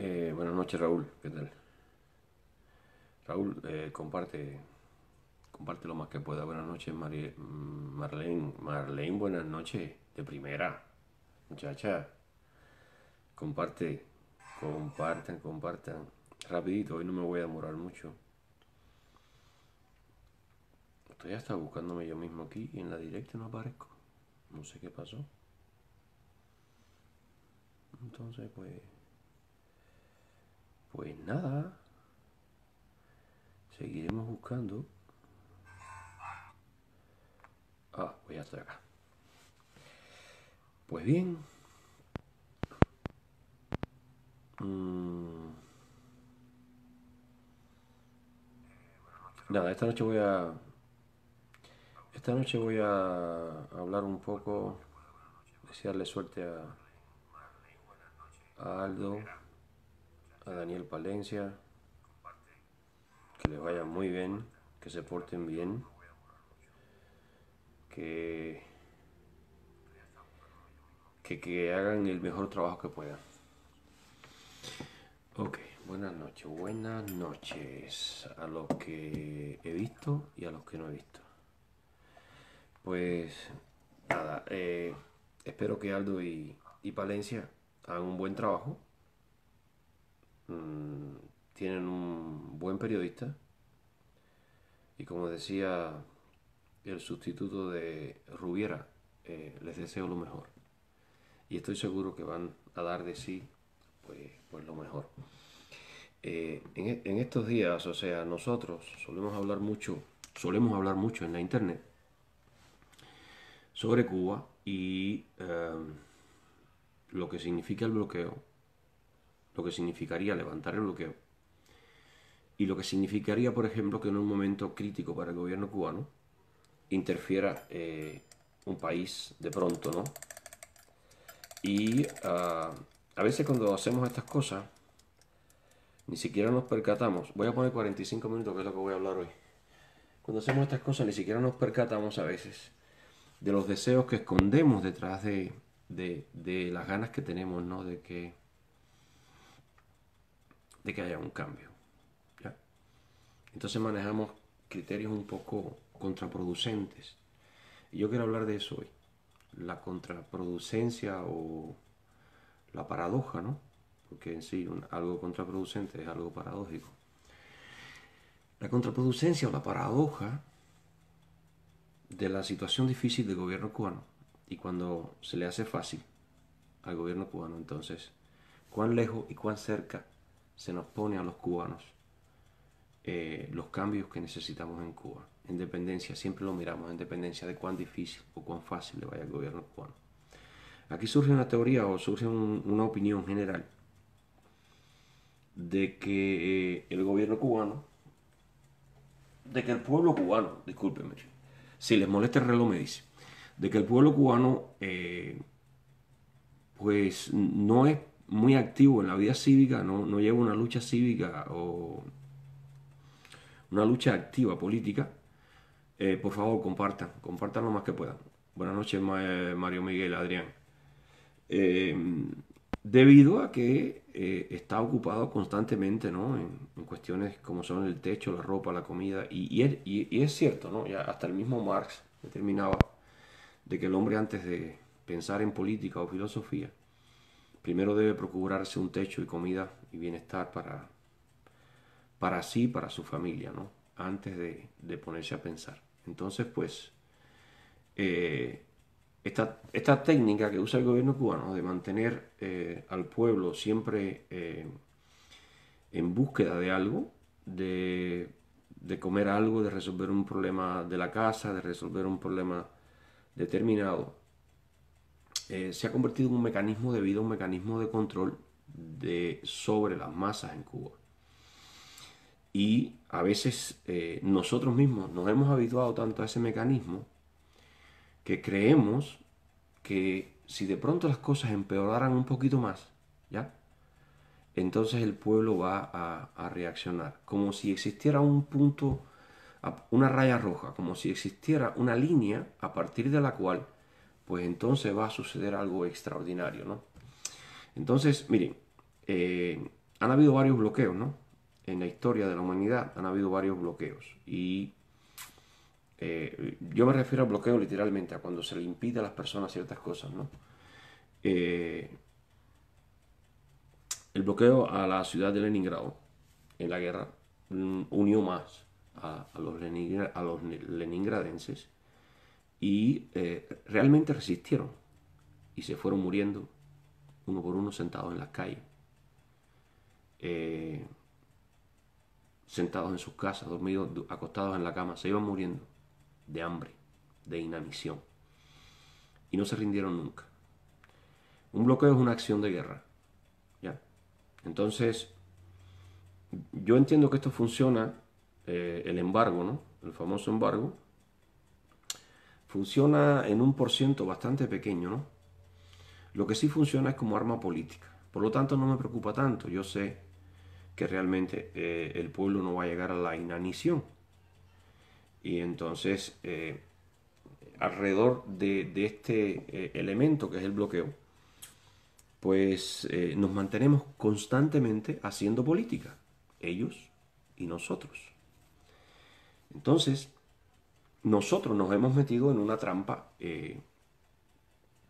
Buenas noches, Raúl. ¿Qué tal? Raúl, comparte lo más que pueda. Buenas noches, Marlene. Marlene, buenas noches. De primera, muchacha. Comparte, compartan. Rapidito, hoy no me voy a demorar mucho. Estoy hasta buscándome yo mismo aquí y en la directa no aparezco. No sé qué pasó. Entonces, pues nada. Seguiremos buscando. Ah, pues ya estoy acá. Pues bien. mm, Nada, esta noche voy a hablar un poco, desearle suerte a Aldo, a Daniel Palencia, que les vaya muy bien, que se porten bien, que, que hagan el mejor trabajo que puedan. Ok, buenas noches a los que he visto y a los que no he visto. Pues nada, espero que Aldo y Palencia hagan un buen trabajo. Mm, Tienen un buen periodista y como decía el sustituto de Rubiera, les deseo lo mejor. Y estoy seguro que van a dar de sí pues lo mejor. En estos días, o sea, nosotros solemos hablar mucho en la internet sobre Cuba y lo que significa el bloqueo, lo que significaría levantar el bloqueo y lo que significaría, por ejemplo, que en un momento crítico para el gobierno cubano interfiera un país de pronto, ¿no? Y a veces cuando hacemos estas cosas, ni siquiera nos percatamos. Voy a poner 45 minutos, que es lo que voy a hablar hoy. Cuando hacemos estas cosas, ni siquiera nos percatamos a veces de los deseos que escondemos detrás de las ganas que tenemos, ¿no? De que haya un cambio. ¿Ya? Entonces manejamos criterios un poco contraproducentes. Y yo quiero hablar de eso hoy. La contraproducencia o la paradoja, ¿no? Porque en sí algo contraproducente es algo paradójico. La contraproducencia o la paradoja de la situación difícil del gobierno cubano y cuando se le hace fácil al gobierno cubano, entonces, cuán lejos y cuán cerca se nos pone a los cubanos los cambios que necesitamos en Cuba. En dependencia, siempre lo miramos en dependencia de cuán difícil o cuán fácil le vaya al gobierno cubano. Aquí surge una teoría o surge una opinión general de que el gobierno cubano, de que el pueblo cubano, discúlpenme, si les molesta el reloj me dice, de que el pueblo cubano pues no es muy activo en la vida cívica, no lleva una lucha cívica o una lucha activa política. Por favor, compartan lo más que puedan. Buenas noches, Mario Miguel, Adrián. Eh, Debido a que está ocupado constantemente, ¿no? En cuestiones como son el techo, la ropa, la comida, y es cierto, ¿no? Ya hasta el mismo Marx determinaba de que el hombre antes de pensar en política o filosofía, primero debe procurarse un techo y comida y bienestar para sí, para su familia, ¿no? Antes de ponerse a pensar. Entonces, pues, eh, esta técnica que usa el gobierno cubano de mantener al pueblo siempre en búsqueda de algo, de comer algo, de resolver un problema de la casa, de resolver un problema determinado, se ha convertido en un mecanismo de vida, un mecanismo de control sobre las masas en Cuba. Y a veces nosotros mismos nos hemos habituado tanto a ese mecanismo que creemos que si de pronto las cosas empeoraran un poquito más, ¿ya? Entonces el pueblo va a reaccionar, como si existiera un punto, una raya roja, como si existiera una línea a partir de la cual, pues entonces va a suceder algo extraordinario, ¿no? Entonces, miren, han habido varios bloqueos, ¿no? En la historia de la humanidad han habido varios bloqueos. Y yo me refiero al bloqueo literalmente, a cuando se le impide a las personas ciertas cosas, ¿no? Eh, el bloqueo a la ciudad de Leningrado en la guerra unió más a los leningradenses y realmente resistieron y se fueron muriendo uno por uno sentados en las calles, eh, sentados en sus casas, dormidos, acostados en la cama, se iban muriendo de hambre, de inanición y no se rindieron nunca. Un bloqueo es una acción de guerra, ¿ya? Entonces, yo entiendo que esto funciona, el embargo, ¿no? El famoso embargo, funciona en un porciento bastante pequeño, ¿no? Lo que sí funciona es como arma política. Por lo tanto, no me preocupa tanto. Yo sé que realmente el pueblo no va a llegar a la inanición. Y entonces, alrededor de este elemento que es el bloqueo, pues nos mantenemos constantemente haciendo política, ellos y nosotros. Entonces, nosotros nos hemos metido en una trampa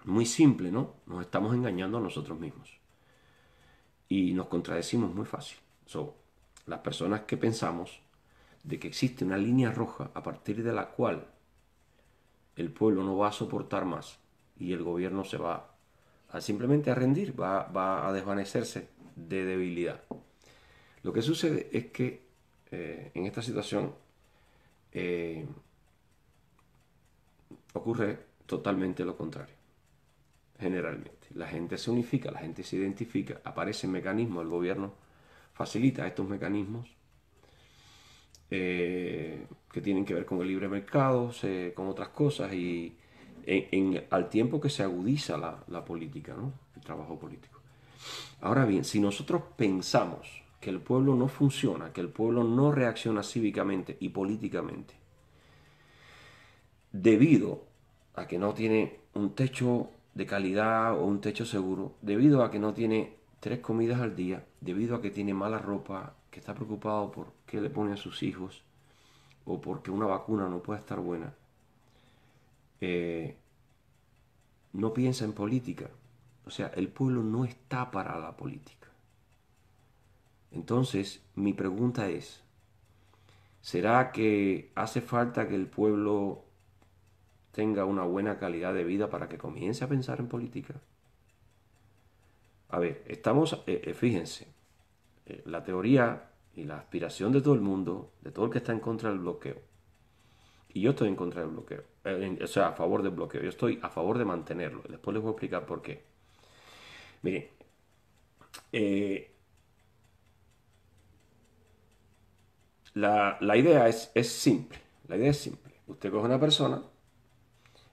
muy simple, ¿no? Nos estamos engañando a nosotros mismos y nos contradecimos muy fácil. Las personas que pensamos de que existe una línea roja a partir de la cual el pueblo no va a soportar más y el gobierno se va simplemente a rendir, va a desvanecerse de debilidad. Lo que sucede es que en esta situación ocurre totalmente lo contrario. Generalmente, la gente se unifica, la gente se identifica, aparecen mecanismos, el gobierno facilita estos mecanismos que tienen que ver con el libre mercado, con otras cosas, y al tiempo que se agudiza la política, ¿no? El trabajo político. Ahora bien, si nosotros pensamos que el pueblo no funciona, que el pueblo no reacciona cívicamente y políticamente, debido a que no tiene un techo de calidad o un techo seguro, debido a que no tiene 3 comidas al día, debido a que tiene mala ropa, que está preocupado por qué le pone a sus hijos, o porque una vacuna no puede estar buena, no piensa en política. O sea, el pueblo no está para la política. Entonces, mi pregunta es, ¿será que hace falta que el pueblo tenga una buena calidad de vida para que comience a pensar en política? A ver, fíjense, la teoría y la aspiración de todo el mundo, de todo el que está en contra del bloqueo, y yo estoy en contra del bloqueo, o sea, a favor del bloqueo, yo estoy a favor de mantenerlo, después les voy a explicar por qué. Miren, la idea es simple, la idea es simple. Usted coge una persona,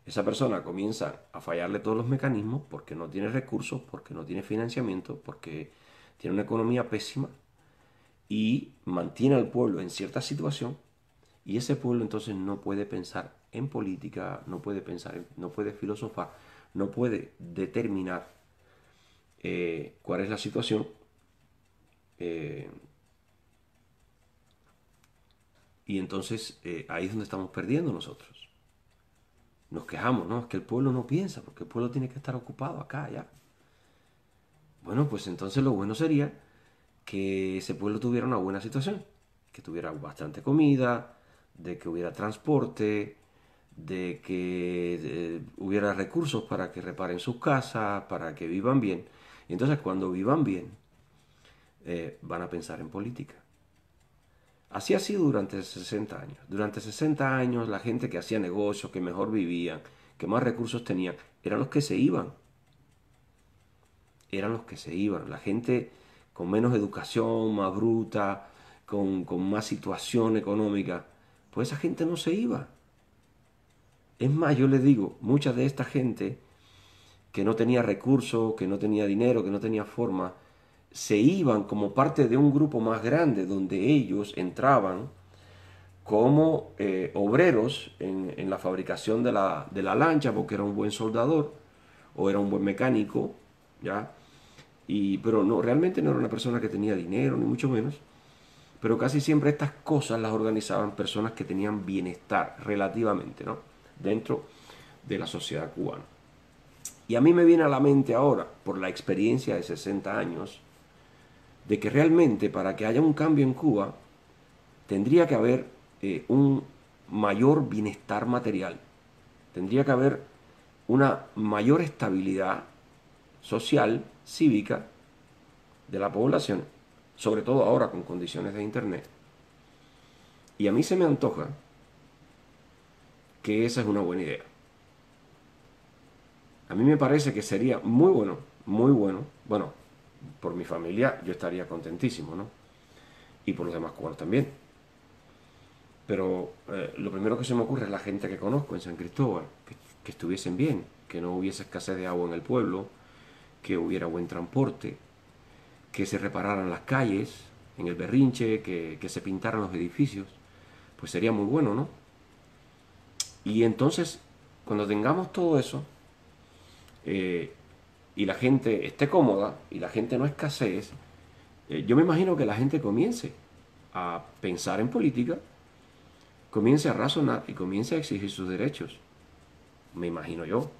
esa persona comienza a fallarle todos los mecanismos porque no tiene recursos, porque no tiene financiamiento, porque tiene una economía pésima y mantiene al pueblo en cierta situación, y ese pueblo entonces no puede pensar en política, no puede pensar, no puede filosofar, no puede determinar cuál es la situación. Y entonces ahí es donde estamos perdiendo nosotros. Nos quejamos, ¿no? Es que el pueblo no piensa, porque el pueblo tiene que estar ocupado acá, allá. Bueno, pues entonces lo bueno sería que ese pueblo tuviera una buena situación, que tuviera bastante comida, de que hubiera transporte, de que hubiera recursos para que reparen sus casas, para que vivan bien. Y entonces cuando vivan bien, van a pensar en política. Así ha sido durante 60 años. Durante 60 años la gente que hacía negocios, que mejor vivían, que más recursos tenían, eran los que se iban. Eran los que se iban. La gente con menos educación, más bruta, con más situación económica, pues esa gente no se iba. Es más, yo les digo, mucha de esta gente que no tenía recursos, que no tenía dinero, que no tenía forma, se iban como parte de un grupo más grande donde ellos entraban como obreros en la fabricación de la lancha, porque era un buen soldador o era un buen mecánico, ¿ya? Pero no, realmente no era una persona que tenía dinero, ni mucho menos. Pero casi siempre estas cosas las organizaban personas que tenían bienestar relativamente, ¿no? Dentro de la sociedad cubana. Y a mí me viene a la mente ahora, por la experiencia de 60 años, de que realmente para que haya un cambio en Cuba, tendría que haber un mayor bienestar material, tendría que haber una mayor estabilidad social, cívica de la población, sobre todo ahora con condiciones de internet. Y a mí se me antoja que esa es una buena idea. A mí me parece que sería muy bueno, muy bueno. Bueno, por mi familia yo estaría contentísimo, ¿no? Y por los demás cubanos también. Pero lo primero que se me ocurre es la gente que conozco en San Cristóbal, que estuviesen bien, que no hubiese escasez de agua en el pueblo, que hubiera buen transporte, que se repararan las calles en el Berrinche, que se pintaran los edificios. Pues sería muy bueno, ¿no? Y entonces, cuando tengamos todo eso, y la gente esté cómoda y la gente no escasee, yo me imagino que la gente comience a pensar en política, comience a razonar y comience a exigir sus derechos. Me imagino yo.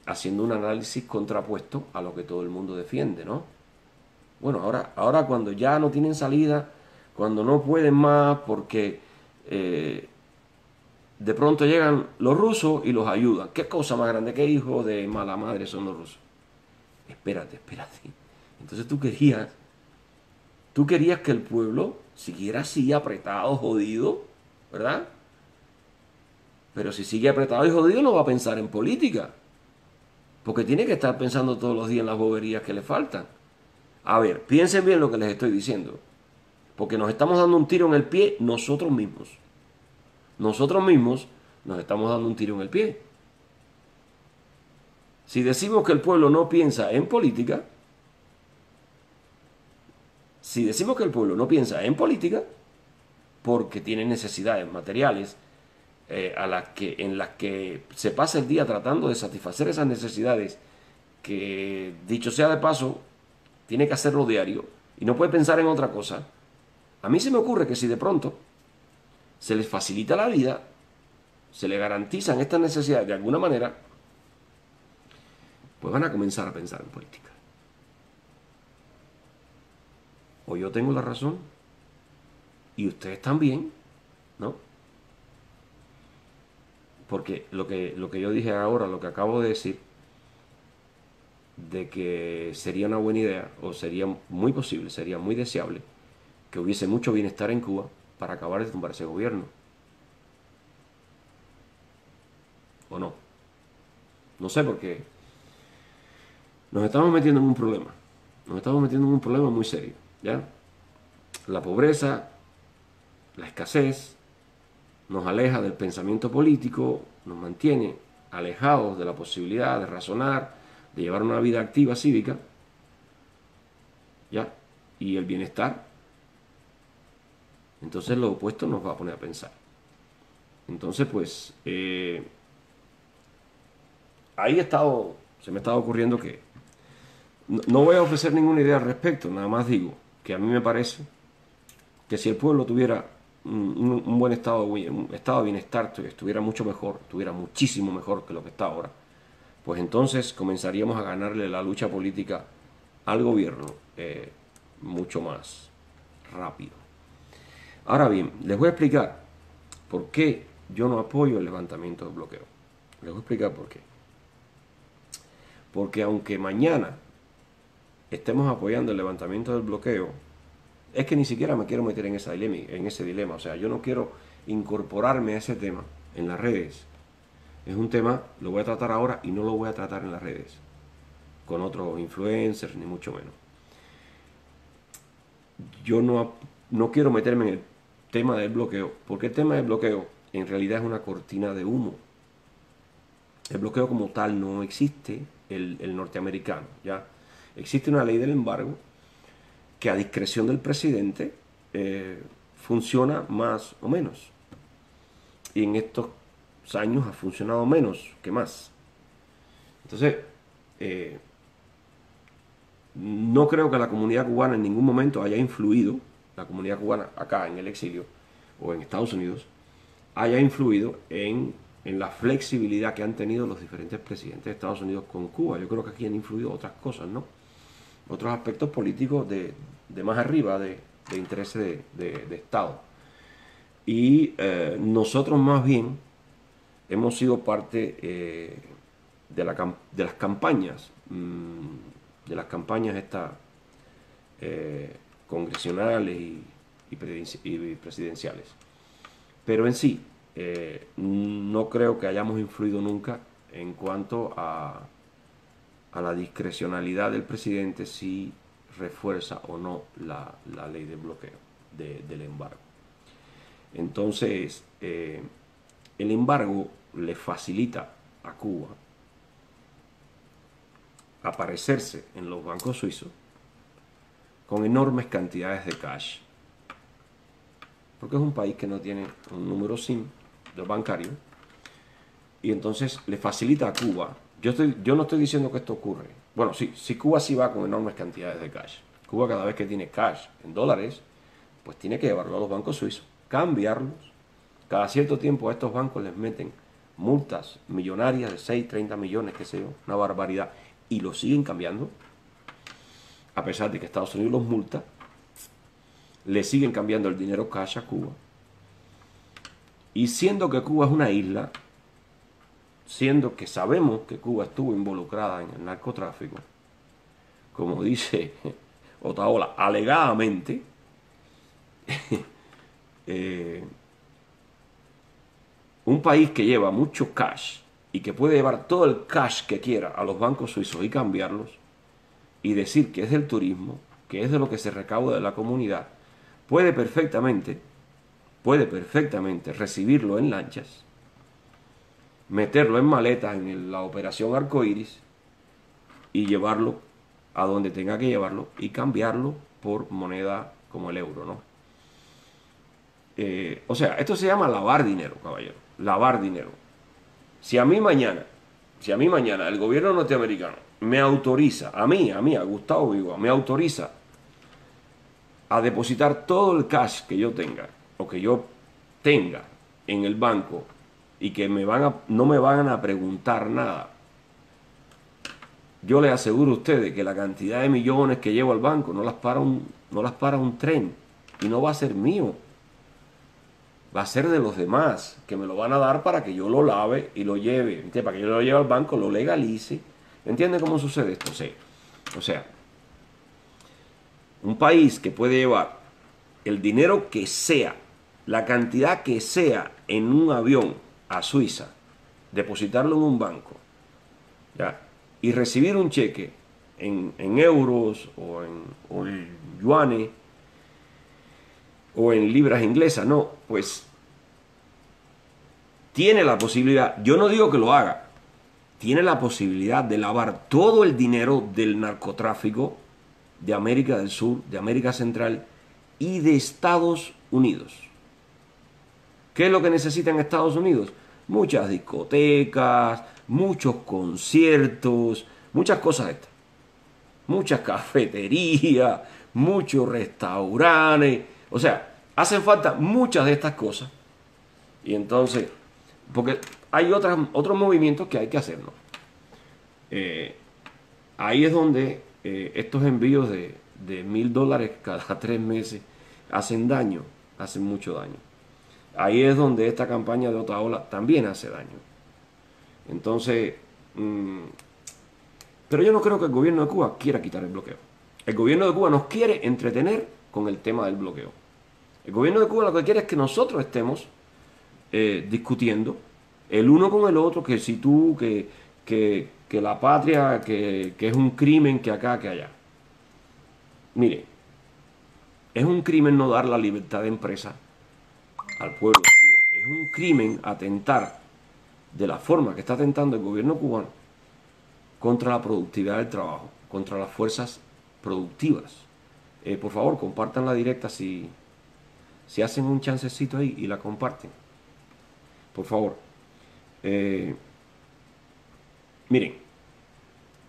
Haciendo un análisis contrapuesto a lo que todo el mundo defiende, ¿no? Bueno, ahora cuando ya no tienen salida, cuando no pueden más porque de pronto llegan los rusos y los ayudan. ¿Qué cosa más grande? ¿Qué hijos de mala madre son los rusos? Espérate. Entonces tú querías que el pueblo siguiera así apretado, jodido, ¿verdad? Pero si sigue apretado y jodido no va a pensar en política. Porque tiene que estar pensando todos los días en las boberías que le faltan. A ver, piensen bien lo que les estoy diciendo. Porque nos estamos dando un tiro en el pie nosotros mismos. Nosotros mismos nos estamos dando un tiro en el pie. Si decimos que el pueblo no piensa en política, porque tiene necesidades materiales en las que se pasa el día tratando de satisfacer esas necesidades, que dicho sea de paso, tiene que hacerlo diario y no puede pensar en otra cosa. A mí se me ocurre que si de pronto se les facilita la vida, se les garantizan estas necesidades de alguna manera, pues van a comenzar a pensar en política. O yo tengo la razón y ustedes también, ¿no? Porque lo que yo dije ahora, lo que acabo de decir, de que sería una buena idea, o sería muy posible, sería muy deseable, que hubiese mucho bienestar en Cuba para acabar de tumbar ese gobierno. ¿O no? No sé, porque nos estamos metiendo en un problema. Nos estamos metiendo en un problema muy serio, ¿ya? La pobreza, la escasez, nos aleja del pensamiento político, nos mantiene alejados de la posibilidad de razonar, de llevar una vida activa cívica, ¿ya? Y el bienestar, entonces lo opuesto nos va a poner a pensar. Entonces, pues, ahí se me estaba ocurriendo que no voy a ofrecer ninguna idea al respecto, nada más digo que a mí me parece que si el pueblo tuviera un buen un estado de bienestar, estuviera mucho mejor, estuviera muchísimo mejor que lo que está ahora, pues entonces comenzaríamos a ganarle la lucha política al gobierno mucho más rápido. Ahora bien, les voy a explicar por qué yo no apoyo el levantamiento del bloqueo. Les voy a explicar por qué. Porque aunque mañana estemos apoyando el levantamiento del bloqueo, es que ni siquiera me quiero meter en ese dilema. O sea, yo no quiero incorporarme a ese tema en las redes. Es un tema, lo voy a tratar ahora y no lo voy a tratar en las redes, con otros influencers, ni mucho menos. Yo no quiero meterme en el tema del bloqueo, porque el tema del bloqueo en realidad es una cortina de humo. El bloqueo como tal no existe, el norteamericano, ¿ya? Existe una ley del embargo que a discreción del presidente funciona más o menos. Y en estos años ha funcionado menos que más. Entonces, No creo que la comunidad cubana en ningún momento haya influido, la comunidad cubana acá en el exilio o en Estados Unidos, haya influido en la flexibilidad que han tenido los diferentes presidentes de Estados Unidos con Cuba. Yo creo que aquí han influido otras cosas, ¿no? Otros aspectos políticos de más arriba, de intereses de Estado. Y nosotros más bien hemos sido parte de las campañas, de las campañas estas congresionales y presidenciales. Pero en sí, no creo que hayamos influido nunca en cuanto a la discrecionalidad del presidente si refuerza o no la ley de bloqueo, del embargo. Entonces, el embargo le facilita a Cuba aparecerse en los bancos suizos con enormes cantidades de cash, porque es un país que no tiene un número SIM bancario, y entonces le facilita a Cuba. Yo no estoy diciendo que esto ocurre. Bueno, sí, Cuba sí va con enormes cantidades de cash. Cuba, cada vez que tiene cash en dólares, pues tiene que llevarlo a los bancos suizos, cambiarlos. Cada cierto tiempo a estos bancos les meten multas millonarias de 6, 30 millones, qué sé yo, una barbaridad, y lo siguen cambiando, a pesar de que Estados Unidos los multa, le siguen cambiando el dinero cash a Cuba. Y siendo que Cuba es una isla, siendo que sabemos que Cuba estuvo involucrada en el narcotráfico, como dice Otaola, alegadamente, un país que lleva mucho cash y que puede llevar todo el cash que quiera a los bancos suizos y cambiarlos y decir que es del turismo, que es de lo que se recauda de la comunidad, puede perfectamente recibirlo en lanchas, meterlo en maletas en la operación Arcoiris y llevarlo a donde tenga que llevarlo y cambiarlo por moneda como el euro, ¿no? O sea, esto se llama lavar dinero, caballero. Lavar dinero. Si a mí mañana el gobierno norteamericano me autoriza, a Gustavo Vigo, me autoriza a depositar todo el cash que yo tenga o que yo tenga en el banco y que no me van a preguntar nada, yo les aseguro a ustedes que la cantidad de millones que llevo al banco no las para un tren, y no va a ser mío, va a ser de los demás, que me lo van a dar para que yo lo lave y lo lleve, ¿entiendes? Para que yo lo lleve al banco, lo legalice. ¿Entienden cómo sucede esto? Sí. O sea, un país que puede llevar el dinero que sea, la cantidad que sea en un avión a Suiza, depositarlo en un banco, ¿ya? Y recibir un cheque en euros o en yuanes o en libras inglesas, no, pues tiene la posibilidad, yo no digo que lo haga, tiene la posibilidad de lavar todo el dinero del narcotráfico de América del Sur, de América Central y de Estados Unidos. ¿Qué es lo que necesitan Estados Unidos? Muchas discotecas, muchos conciertos, muchas cosas estas. Muchas cafeterías, muchos restaurantes. O sea, hacen falta muchas de estas cosas. Y entonces, porque hay otros movimientos que hay que hacer, ¿no? Ahí es donde estos envíos de $1000 cada 3 meses hacen daño, hacen mucho daño. Ahí es donde esta campaña de Otaola también hace daño. Entonces, pero yo no creo que el gobierno de Cuba quiera quitar el bloqueo. El gobierno de Cuba nos quiere entretener con el tema del bloqueo. El gobierno de Cuba lo que quiere es que nosotros estemos discutiendo el uno con el otro, que si tú, que la patria, que es un crimen, que acá, que allá. Mire, es un crimen no dar la libertad de empresa al pueblo de Cuba. Es un crimen atentar de la forma que está atentando el gobierno cubano contra la productividad del trabajo, contra las fuerzas productivas. Por favor, compartan la directa si hacen un chancecito ahí y la comparten. Por favor. Miren,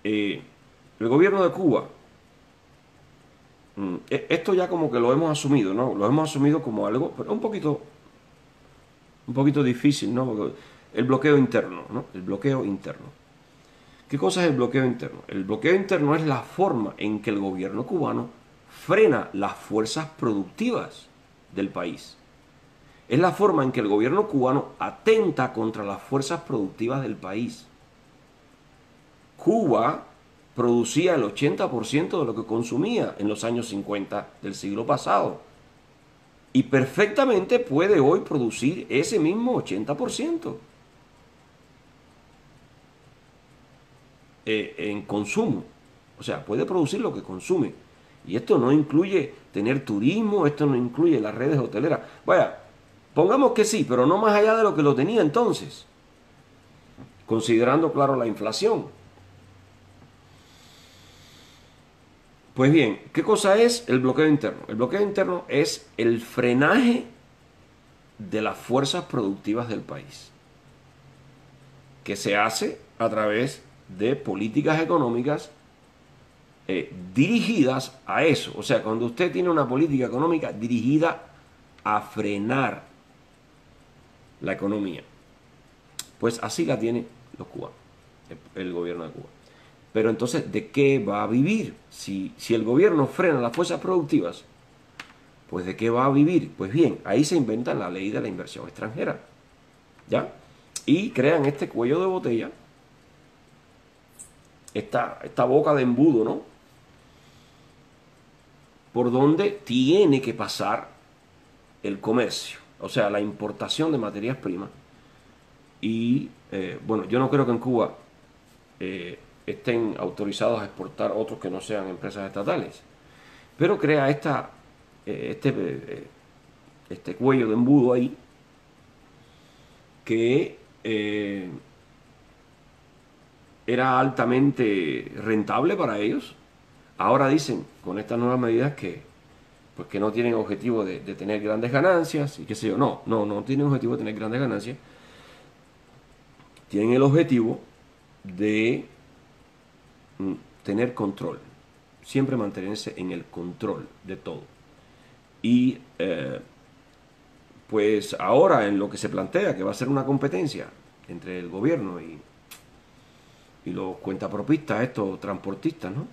el gobierno de Cuba Esto ya como que lo hemos asumido, ¿no? Lo hemos asumido como algo, pero un poquito difícil, ¿no? Porque el bloqueo interno, ¿no? El bloqueo interno. ¿Qué cosa es el bloqueo interno? El bloqueo interno es la forma en que el gobierno cubano frena las fuerzas productivas del país. Es la forma en que el gobierno cubano atenta contra las fuerzas productivas del país. Cuba producía el 80% de lo que consumía en los años 50 del siglo pasado. Y perfectamente puede hoy producir ese mismo 80% en consumo. O sea, puede producir lo que consume. Y esto no incluye tener turismo, esto no incluye las redes hoteleras. Vaya, pongamos que sí, pero no más allá de lo que lo tenía entonces. Considerando, claro, la inflación. Pues bien, ¿qué cosa es el bloqueo interno? El bloqueo interno es el frenaje de las fuerzas productivas del país, que se hace a través de políticas económicas dirigidas a eso. O sea, cuando usted tiene una política económica dirigida a frenar la economía, pues así la tienen los cubanos, el gobierno de Cuba. Pero entonces, ¿de qué va a vivir? Si el gobierno frena las fuerzas productivas, pues ¿de qué va a vivir? Pues bien, ahí se inventa la ley de la inversión extranjera, ¿ya? Y crean este cuello de botella, esta boca de embudo, ¿no? Por donde tiene que pasar el comercio, o sea, la importación de materias primas. Y bueno, yo no creo que en Cuba estén autorizados a exportar otros que no sean empresas estatales, pero crea este cuello de embudo ahí que era altamente rentable para ellos. Ahora dicen con estas nuevas medidas que pues que no tienen objetivo de tener grandes ganancias y qué sé yo. No tienen objetivo de tener grandes ganancias. Tienen el objetivo de tener control, siempre mantenerse en el control de todo. Y pues ahora en lo que se plantea que va a ser una competencia entre el gobierno y los cuentapropistas, estos transportistas, ¿no?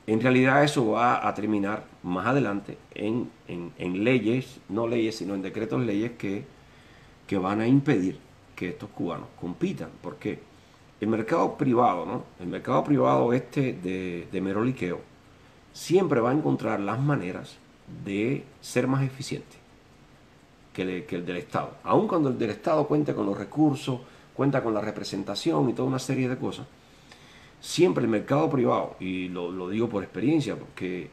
En realidad eso va a terminar más adelante en leyes, no leyes, sino en decretos leyes que van a impedir que estos cubanos compitan, porque el mercado privado, ¿no? El mercado privado de meroliqueo siempre va a encontrar las maneras de ser más eficiente que el del Estado. Aun cuando el del Estado cuenta con los recursos, cuenta con la representación y toda una serie de cosas, siempre el mercado privado, y lo digo por experiencia, porque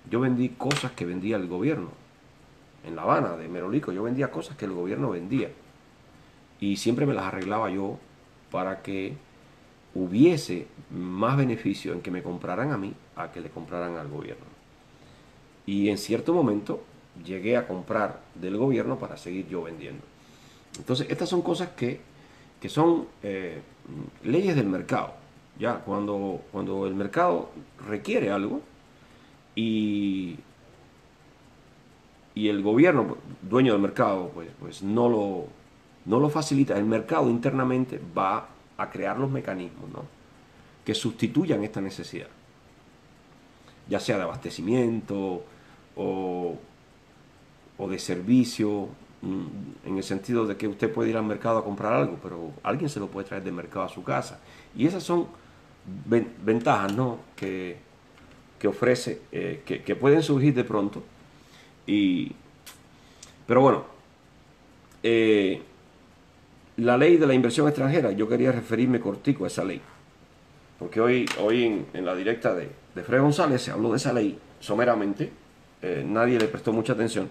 yo vendí cosas que vendía el gobierno. En La Habana, de Merolico, yo vendía cosas que el gobierno vendía. Y siempre me las arreglaba yo para que hubiese más beneficio en que me compraran a mí a que le compraran al gobierno. Y en cierto momento llegué a comprar del gobierno para seguir yo vendiendo. Entonces, estas son cosas que son leyes del mercado. Ya, cuando el mercado requiere algo y el gobierno, dueño del mercado, pues no lo facilita, el mercado internamente va a crear los mecanismos, ¿no?, que sustituyan esta necesidad, ya sea de abastecimiento o de servicio, en el sentido de que usted puede ir al mercado a comprar algo, pero alguien se lo puede traer del mercado a su casa. Y esas son ventajas, ¿no?, que ofrece, que pueden surgir de pronto. Pero bueno, la ley de la inversión extranjera, yo quería referirme cortico a esa ley, porque hoy en la directa de Fred González se habló de esa ley someramente, nadie le prestó mucha atención,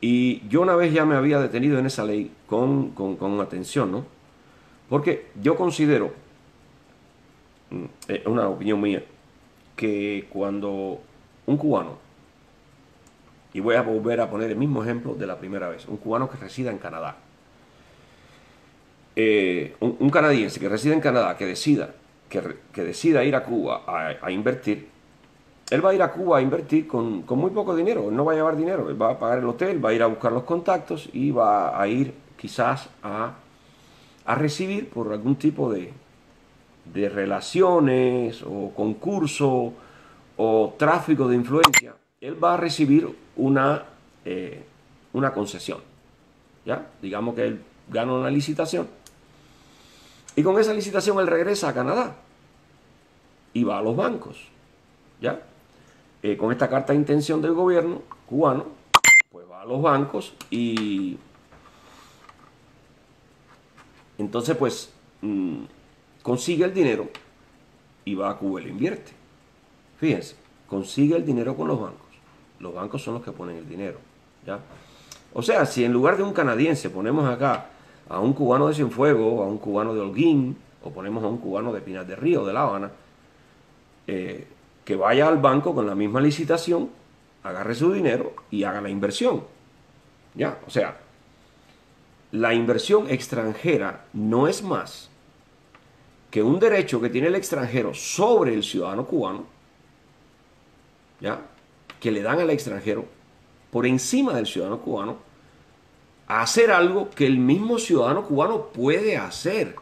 y yo una vez ya me había detenido en esa ley con atención, ¿no? Porque yo considero, una opinión mía, que cuando un cubano, y voy a volver a poner el mismo ejemplo de la primera vez, un cubano que resida en Canadá, un canadiense que reside en Canadá, que decida que decida ir a Cuba a invertir, él va a ir a Cuba a invertir con muy poco dinero. Él no va a llevar dinero, él va a pagar el hotel, va a ir a buscar los contactos y va a ir quizás a recibir por algún tipo de relaciones o concurso o tráfico de influencia. Él va a recibir una concesión. ¿Ya? Digamos que él gana una licitación y con esa licitación él regresa a Canadá y va a los bancos. ¿Ya? Con esta carta de intención del gobierno cubano, pues va a los bancos y entonces pues consigue el dinero y va a Cuba y lo invierte. Fíjense, consigue el dinero con los bancos. Los bancos son los que ponen el dinero. ¿Ya? O sea, si en lugar de un canadiense ponemos acá a un cubano de Cienfuegos, a un cubano de Holguín, o ponemos a un cubano de Pinar del Río, de La Habana, que vaya al banco con la misma licitación, agarre su dinero y haga la inversión. ¿Ya? O sea, la inversión extranjera no es más que un derecho que tiene el extranjero sobre el ciudadano cubano, ¿ya? Que le dan al extranjero por encima del ciudadano cubano a hacer algo que el mismo ciudadano cubano puede hacer.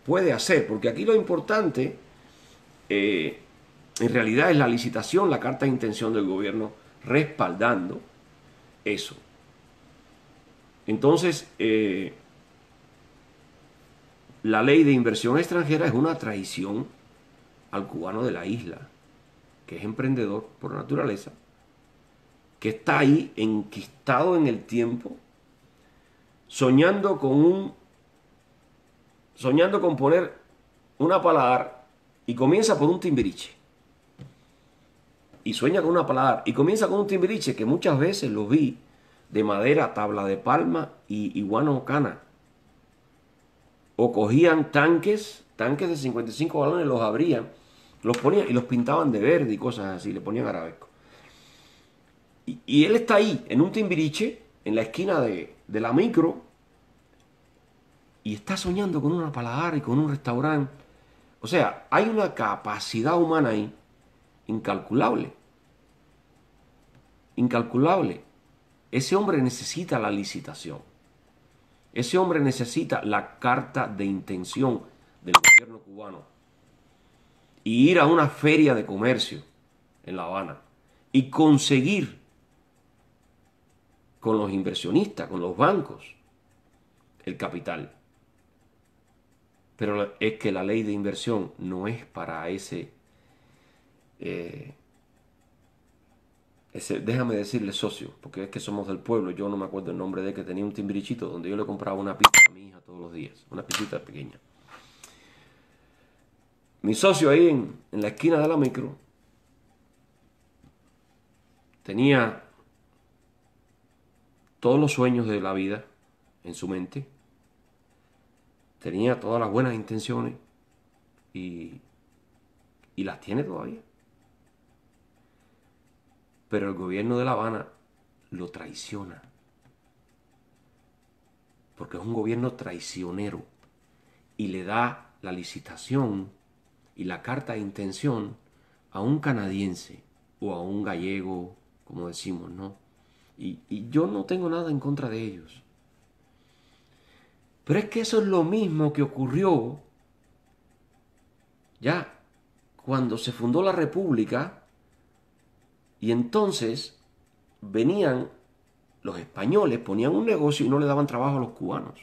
Puede hacer, porque aquí lo importante en realidad es la licitación, la carta de intención del gobierno respaldando eso. Entonces, la ley de inversión extranjera es una traición al cubano de la isla, que es emprendedor por naturaleza, que está ahí enquistado en el tiempo, soñando con poner una paladar y comienza por un timbiriche. Y sueña con una paladar y comienza con un timbiriche que muchas veces lo vi de madera, tabla de palma y guano-cana. O cogían tanques de 55 galones, los abrían, los ponían y los pintaban de verde y cosas así, le ponían arabesco. Y él está ahí, en un timbiriche, en la esquina de la micro, y está soñando con una paladar y con un restaurante. O sea, hay una capacidad humana ahí incalculable. Incalculable. Ese hombre necesita la licitación. Ese hombre necesita la carta de intención del gobierno cubano. Y ir a una feria de comercio en La Habana y conseguir con los inversionistas, con los bancos, el capital. Pero es que la ley de inversión no es para ese déjame decirle socio, porque es que somos del pueblo. Yo no me acuerdo el nombre de que tenía un timbirichito donde yo le compraba una pizza a mi hija todos los días, una pizzita pequeña. Mi socio ahí en la esquina de la micro tenía todos los sueños de la vida en su mente, tenía todas las buenas intenciones y las tiene todavía. Pero el gobierno de La Habana lo traiciona. Porque es un gobierno traicionero. Y le da la licitación y la carta de intención a un canadiense o a un gallego, como decimos, ¿no? Y yo no tengo nada en contra de ellos. Pero es que eso es lo mismo que ocurrió ya cuando se fundó la República. Y entonces venían los españoles, ponían un negocio y no le daban trabajo a los cubanos.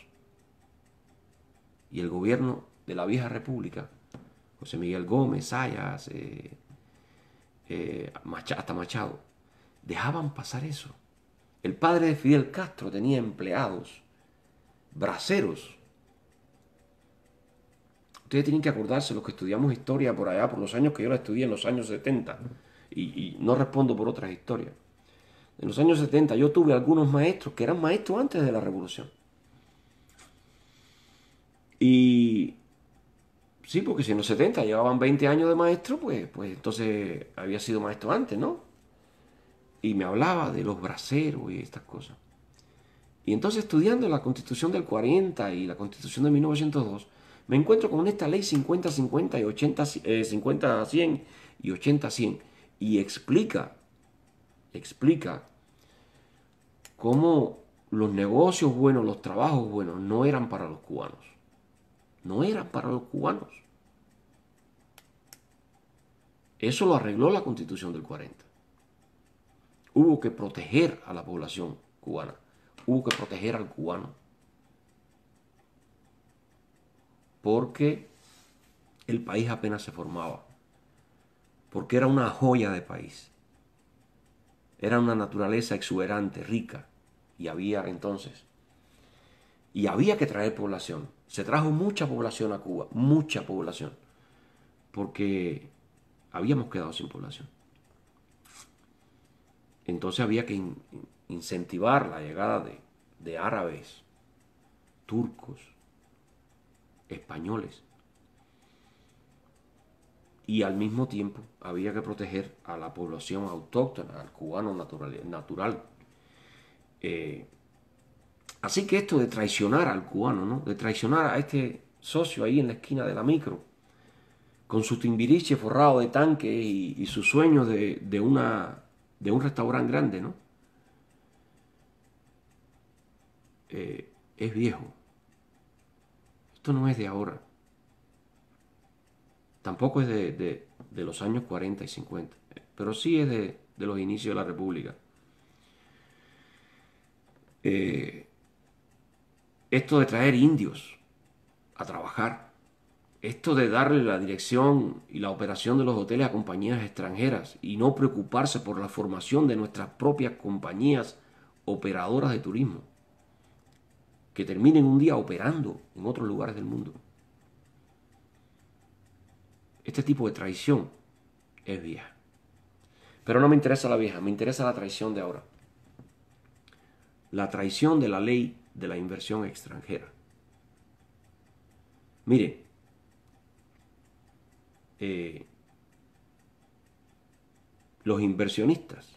Y el gobierno de la vieja república, José Miguel Gómez, Sayas, hasta Machado, dejaban pasar eso. El padre de Fidel Castro tenía empleados, braceros. Ustedes tienen que acordarse, los que estudiamos historia por allá, por los años que yo la estudié, en los años 70, y no respondo por otras historias. En los años 70 yo tuve algunos maestros que eran maestros antes de la revolución. Y sí, porque si en los 70 llevaban 20 años de maestro, pues entonces había sido maestro antes, ¿no? Y me hablaba de los braceros y estas cosas. Y entonces estudiando la Constitución del 40 y la Constitución de 1902, Me encuentro con esta ley 50-50 y 80, 50-100 y 80-100 y explica cómo los negocios buenos, los trabajos buenos no eran para los cubanos. No eran para los cubanos. Eso lo arregló la Constitución del 40. Hubo que proteger a la población cubana. Hubo que proteger al cubano. Porque el país apenas se formaba. Porque era una joya de país. Era una naturaleza exuberante, rica. Y había que traer población. Se trajo mucha población a Cuba. Mucha población. Porque habíamos quedado sin población. Entonces había que incentivar la llegada de árabes, turcos, españoles. Y al mismo tiempo había que proteger a la población autóctona, al cubano natural. Así que esto de traicionar al cubano, ¿no? De traicionar a este socio ahí en la esquina de la micro, con su timbiriche forrado de tanques y sus sueños de un restaurante grande, ¿no? Es viejo. Esto no es de ahora. Tampoco es de los años 40 y 50, pero sí es de los inicios de la República. Esto de traer indios a trabajar, esto de darle la dirección y la operación de los hoteles a compañías extranjeras y no preocuparse por la formación de nuestras propias compañías operadoras de turismo, que terminen un día operando en otros lugares del mundo. Este tipo de traición es vieja. Pero no me interesa la vieja, me interesa la traición de ahora. La traición de la ley de la inversión extranjera. Mire, los inversionistas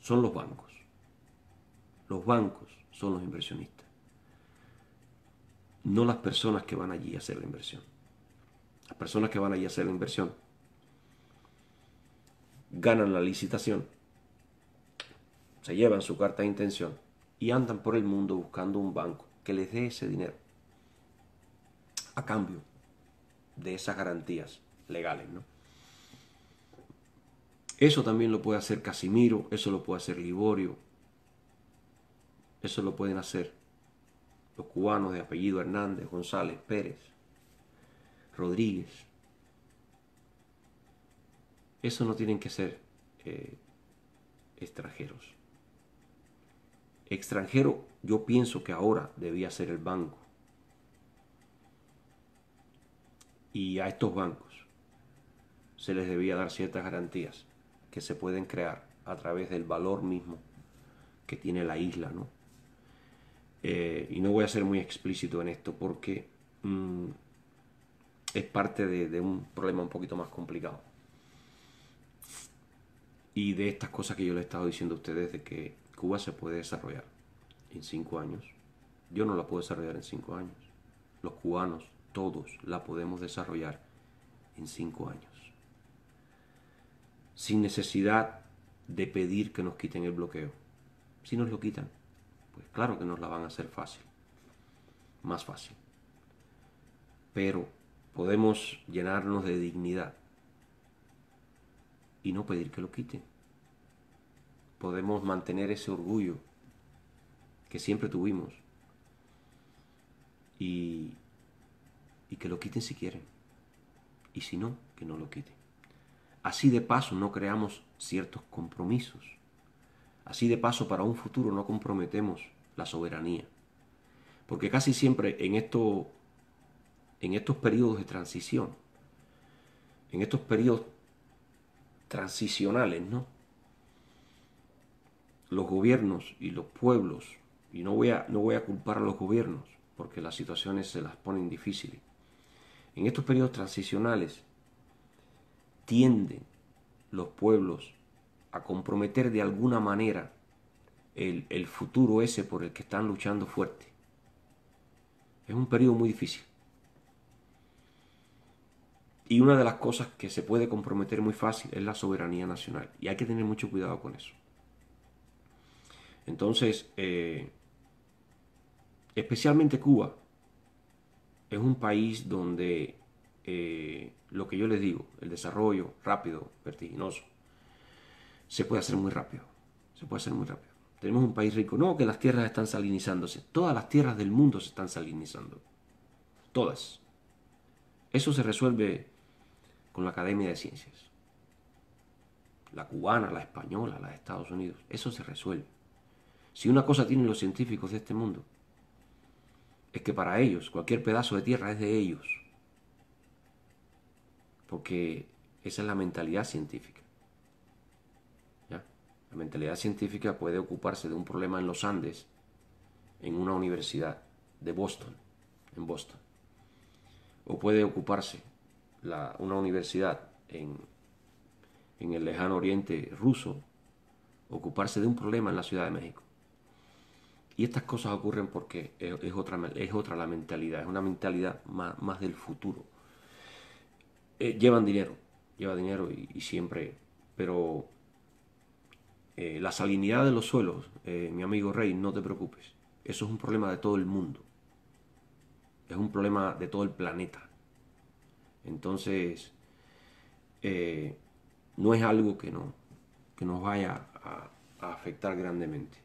son los bancos. Los bancos son los inversionistas. No las personas que van allí a hacer la inversión. Las personas que van allí a hacer la inversión ganan la licitación, se llevan su carta de intención y andan por el mundo buscando un banco que les dé ese dinero a cambio de esas garantías legales, ¿no? Eso también lo puede hacer Casimiro, eso lo puede hacer Liborio, eso lo pueden hacer los cubanos de apellido Hernández, González, Pérez, Rodríguez. Eso no tienen que ser extranjeros. Extranjero, yo pienso que ahora debía ser el banco. Y a estos bancos se les debía dar ciertas garantías que se pueden crear a través del valor mismo que tiene la isla, ¿no? Y no voy a ser muy explícito en esto porque es parte de un problema un poquito más complicado. Y de estas cosas que yo le he estado diciendo a ustedes de que Cuba se puede desarrollar en 5 años. Yo no la puedo desarrollar en 5 años. Los cubanos, todos, la podemos desarrollar en 5 años. Sin necesidad de pedir que nos quiten el bloqueo. Si nos lo quitan, pues claro que nos la van a hacer fácil. Más fácil. Pero podemos llenarnos de dignidad y no pedir que lo quiten. Podemos mantener ese orgullo que siempre tuvimos y que lo quiten si quieren. Y si no, que no lo quiten. Así de paso no creamos ciertos compromisos. Así de paso para un futuro no comprometemos la soberanía. Porque casi siempre en estos periodos de transición, en estos periodos transicionales, ¿no? Los gobiernos y los pueblos, y no voy a culpar a los gobiernos, porque las situaciones se las ponen difíciles. En estos periodos transicionales tienden los pueblos a comprometer de alguna manera el futuro ese por el que están luchando fuerte. Es un periodo muy difícil, Y una de las cosas que se puede comprometer muy fácil es la soberanía nacional. Y hay que tener mucho cuidado con eso. Entonces, especialmente Cuba es un país donde lo que yo les digo, el desarrollo rápido, vertiginoso, se puede hacer muy rápido. Se puede hacer muy rápido. Tenemos un país rico. No que las tierras están salinizándose. Todas las tierras del mundo se están salinizando. Todas. Eso se resuelve con la Academia de Ciencias. La cubana, la española, la de Estados Unidos. Eso se resuelve. Si una cosa tienen los científicos de este mundo, es que para ellos cualquier pedazo de tierra es de ellos. Porque esa es la mentalidad científica. ¿Ya? La mentalidad científica puede ocuparse de un problema en los Andes, en una universidad de Boston, en Boston. O puede ocuparse una universidad en el lejano oriente ruso, ocuparse de un problema en la Ciudad de México. Y estas cosas ocurren porque es otra la mentalidad, es una mentalidad más del futuro. Lleva dinero y siempre, pero la salinidad de los suelos, mi amigo Rey, no te preocupes, eso es un problema de todo el mundo, es un problema de todo el planeta. Entonces, no es algo que nos vaya a afectar grandemente.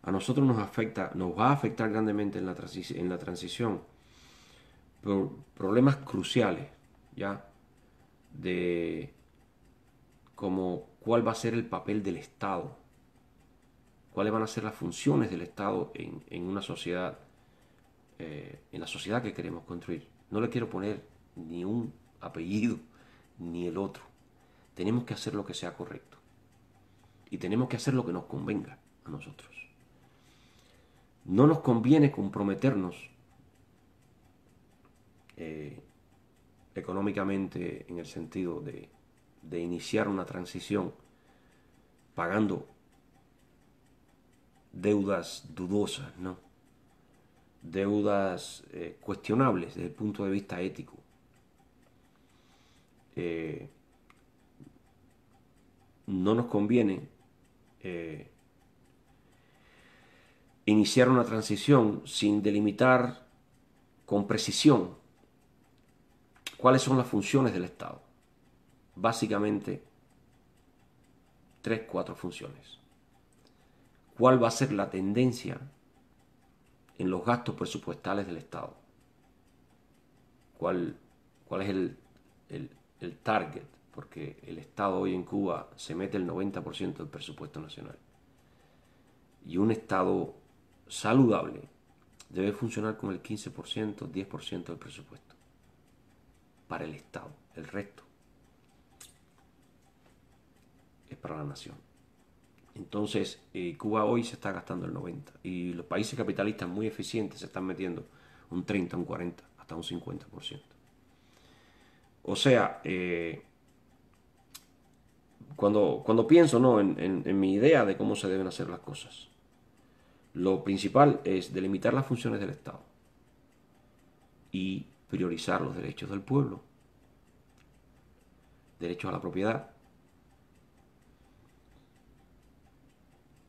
A nosotros nos va a afectar grandemente en la transición por problemas cruciales, ¿ya? De como cuál va a ser el papel del Estado, cuáles van a ser las funciones del Estado en una sociedad, en la sociedad que queremos construir. No le quiero poner ni un apellido ni el otro. Tenemos que hacer lo que sea correcto y tenemos que hacer lo que nos convenga a nosotros. No nos conviene comprometernos económicamente en el sentido de iniciar una transición pagando deudas dudosas, ¿no? Deudas cuestionables desde el punto de vista ético. No nos conviene iniciar una transición sin delimitar con precisión cuáles son las funciones del Estado. Básicamente, 3, 4 funciones. ¿Cuál va a ser la tendencia en los gastos presupuestales del Estado? ¿Cuál es el target? Porque el Estado hoy en Cuba se mete el 90% del presupuesto nacional. Y un Estado saludable debe funcionar con el 15%, 10% del presupuesto para el Estado. El resto es para la nación. Entonces, Cuba hoy se está gastando el 90% y los países capitalistas muy eficientes se están metiendo un 30, un 40, hasta un 50%. O sea, cuando pienso, ¿no?, en mi idea de cómo se deben hacer las cosas, lo principal es delimitar las funciones del Estado y priorizar los derechos del pueblo, derechos a la propiedad.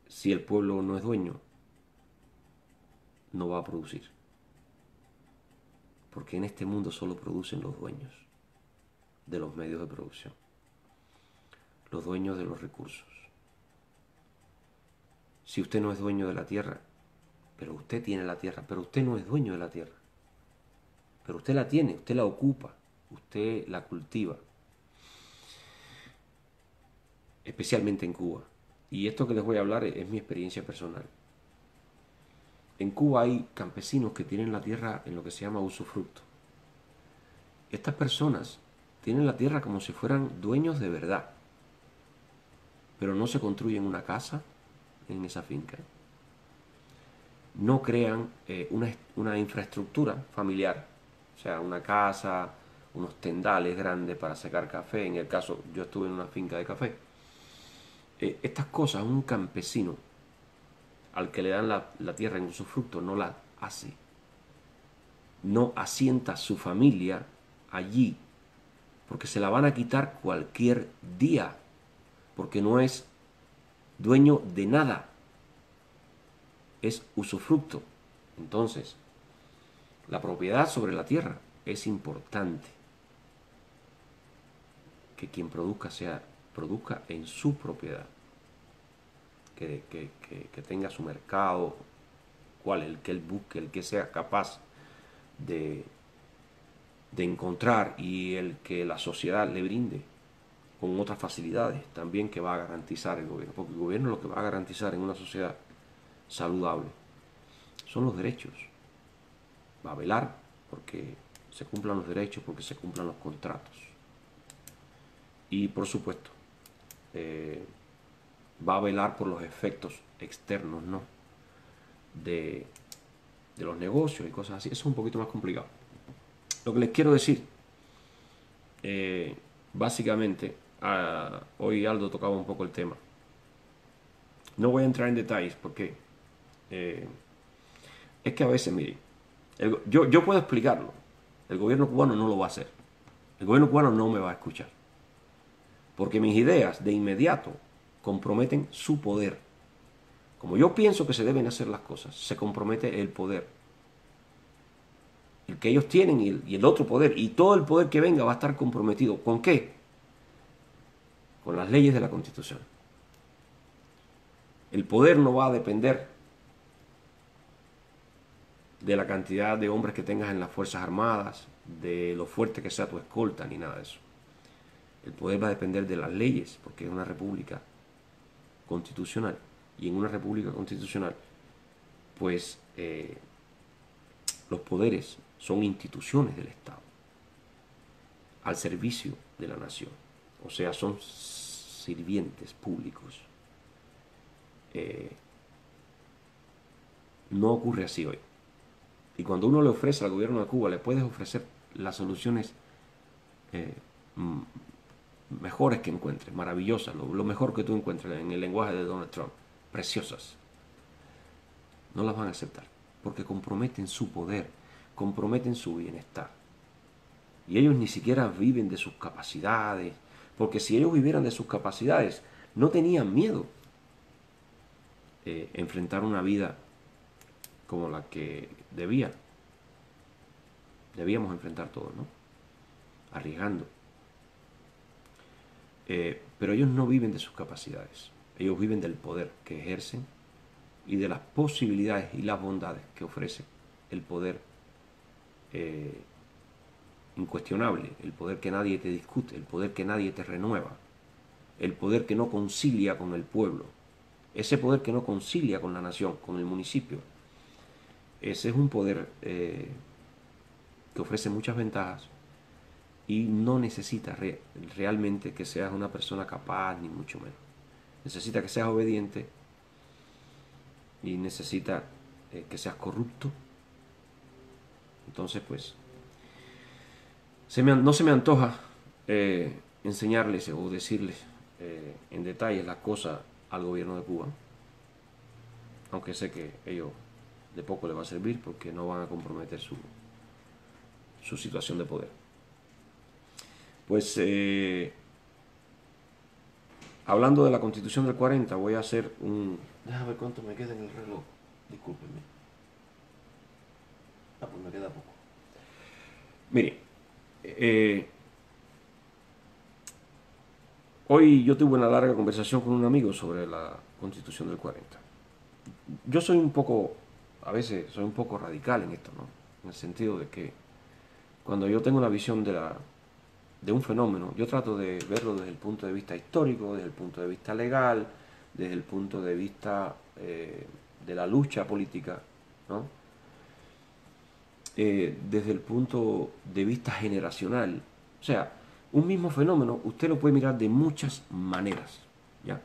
Si el pueblo no es dueño, no va a producir. Porque en este mundo solo producen los dueños de los medios de producción, los dueños de los recursos. Si usted no es dueño de la tierra, pero usted tiene la tierra, pero usted no es dueño de la tierra, pero usted la tiene, usted la ocupa, usted la cultiva, especialmente en Cuba. Y esto que les voy a hablar es mi experiencia personal. En Cuba hay campesinos que tienen la tierra en lo que se llama usufructo. Estas personas tienen la tierra como si fueran dueños de verdad, pero no se construyen una casa en esa finca. No crean una infraestructura familiar, o sea, una casa, unos tendales grandes para sacar café. En el caso, yo estuve en una finca de café. Estas cosas, un campesino al que le dan la tierra en usufructo no la hace. No asienta su familia allí porque se la van a quitar cualquier día, porque no es dueño de nada, es usufructo. Entonces, la propiedad sobre la tierra es importante. Que quien produzca en su propiedad, que tenga su mercado, el que él busque, el que sea capaz de, de encontrar, y el que la sociedad le brinde con otras facilidades también que va a garantizar el gobierno, porque el gobierno lo que va a garantizar en una sociedad saludable son los derechos. Va a velar porque se cumplan los derechos, porque se cumplan los contratos. Y por supuesto, va a velar por los efectos externos, ¿no? de los negocios y cosas así. Eso es un poquito más complicado. Lo que les quiero decir, básicamente, hoy Aldo tocaba un poco el tema. No voy a entrar en detalles porque es que a veces, mire, yo puedo explicarlo. El gobierno cubano no lo va a hacer. El gobierno cubano no me va a escuchar. Porque mis ideas de inmediato comprometen su poder. Como yo pienso que se deben hacer las cosas, se compromete el poder. El que ellos tienen y el otro poder. Y todo el poder que venga va a estar comprometido. ¿Con qué? Con las leyes de la Constitución. El poder no va a depender de la cantidad de hombres que tengas en las Fuerzas Armadas, de lo fuerte que sea tu escolta, ni nada de eso. El poder va a depender de las leyes, porque es una república constitucional. Y en una república constitucional, pues los poderes son instituciones del Estado, al servicio de la nación. O sea, son sirvientes públicos. No ocurre así hoy. Y cuando uno le ofrece al gobierno de Cuba, le puedes ofrecer las soluciones mejores que encuentres, maravillosas, lo mejor que tú encuentres en el lenguaje de Donald Trump, preciosas. No las van a aceptar, porque comprometen su poder, comprometen su bienestar. Y ellos ni siquiera viven de sus capacidades, porque si ellos vivieran de sus capacidades, no tenían miedo enfrentar una vida como la que debíamos enfrentar todos, ¿no? Arriesgando. Pero ellos no viven de sus capacidades, ellos viven del poder que ejercen y de las posibilidades y las bondades que ofrece el poder incuestionable, el poder que nadie te discute, el poder que nadie te renueva, el poder que no concilia con el pueblo, ese poder que no concilia con la nación, con el municipio. Ese es un poder que ofrece muchas ventajas y no necesita realmente que seas una persona capaz, ni mucho menos. Necesita que seas obediente y necesita que seas corrupto. Entonces, pues, no se me antoja enseñarles o decirles en detalle las cosas al gobierno de Cuba, aunque sé que ellos de poco les va a servir porque no van a comprometer su situación de poder. Pues hablando de la Constitución del 40, voy a hacer un... Déjame ver cuánto me queda en el reloj. Discúlpenme. Pues me queda poco. Mire, hoy yo tuve una larga conversación con un amigo sobre la Constitución del 40. Yo soy un poco, a veces soy un poco radical en esto, ¿no? En el sentido de que cuando yo tengo una visión de un fenómeno, yo trato de verlo desde el punto de vista histórico, desde el punto de vista legal, desde el punto de vista de la lucha política, ¿no? Desde el punto de vista generacional. O sea, un mismo fenómeno usted lo puede mirar de muchas maneras, ¿ya?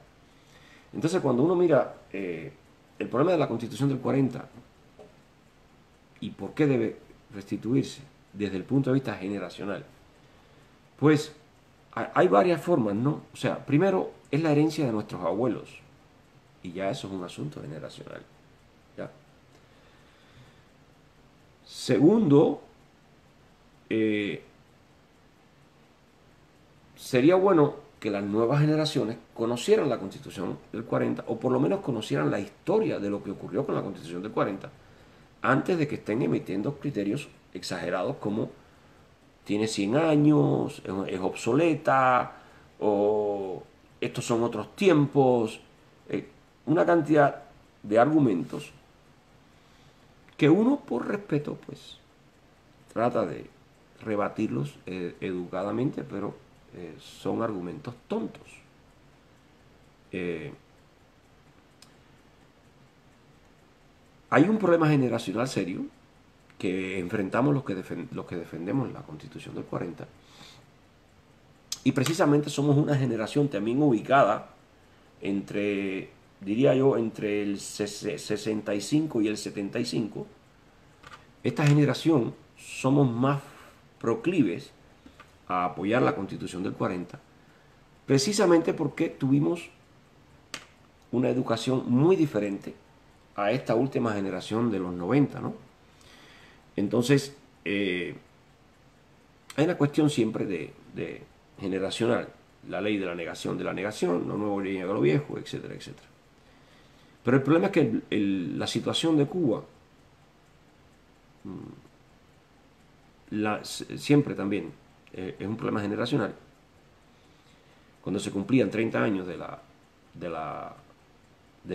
Entonces, cuando uno mira el problema de la Constitución del 40 y por qué debe restituirse desde el punto de vista generacional, pues hay varias formas, ¿no? O sea, primero es la herencia de nuestros abuelos y ya eso es un asunto generacional, ¿ya? Segundo, sería bueno que las nuevas generaciones conocieran la Constitución del 40 o por lo menos conocieran la historia de lo que ocurrió con la Constitución del 40 antes de que estén emitiendo criterios exagerados como tiene 100 años, es obsoleta o estos son otros tiempos, una cantidad de argumentos que uno por respeto pues trata de rebatirlos educadamente, pero son argumentos tontos. Eh, Hay un problema generacional serio que enfrentamos los que defendemos la Constitución del 40 y precisamente somos una generación también ubicada entre, diría yo, entre el 65 y el 75. Esta generación somos más proclives a apoyar la Constitución del 40 precisamente porque tuvimos una educación muy diferente a esta última generación de los 90, ¿no? Entonces, hay una cuestión siempre de generacional, la ley de la negación, lo nuevo niega lo viejo, etcétera, etcétera. Pero el problema es que la situación de Cuba siempre también es un problema generacional. Cuando se cumplían 30 años de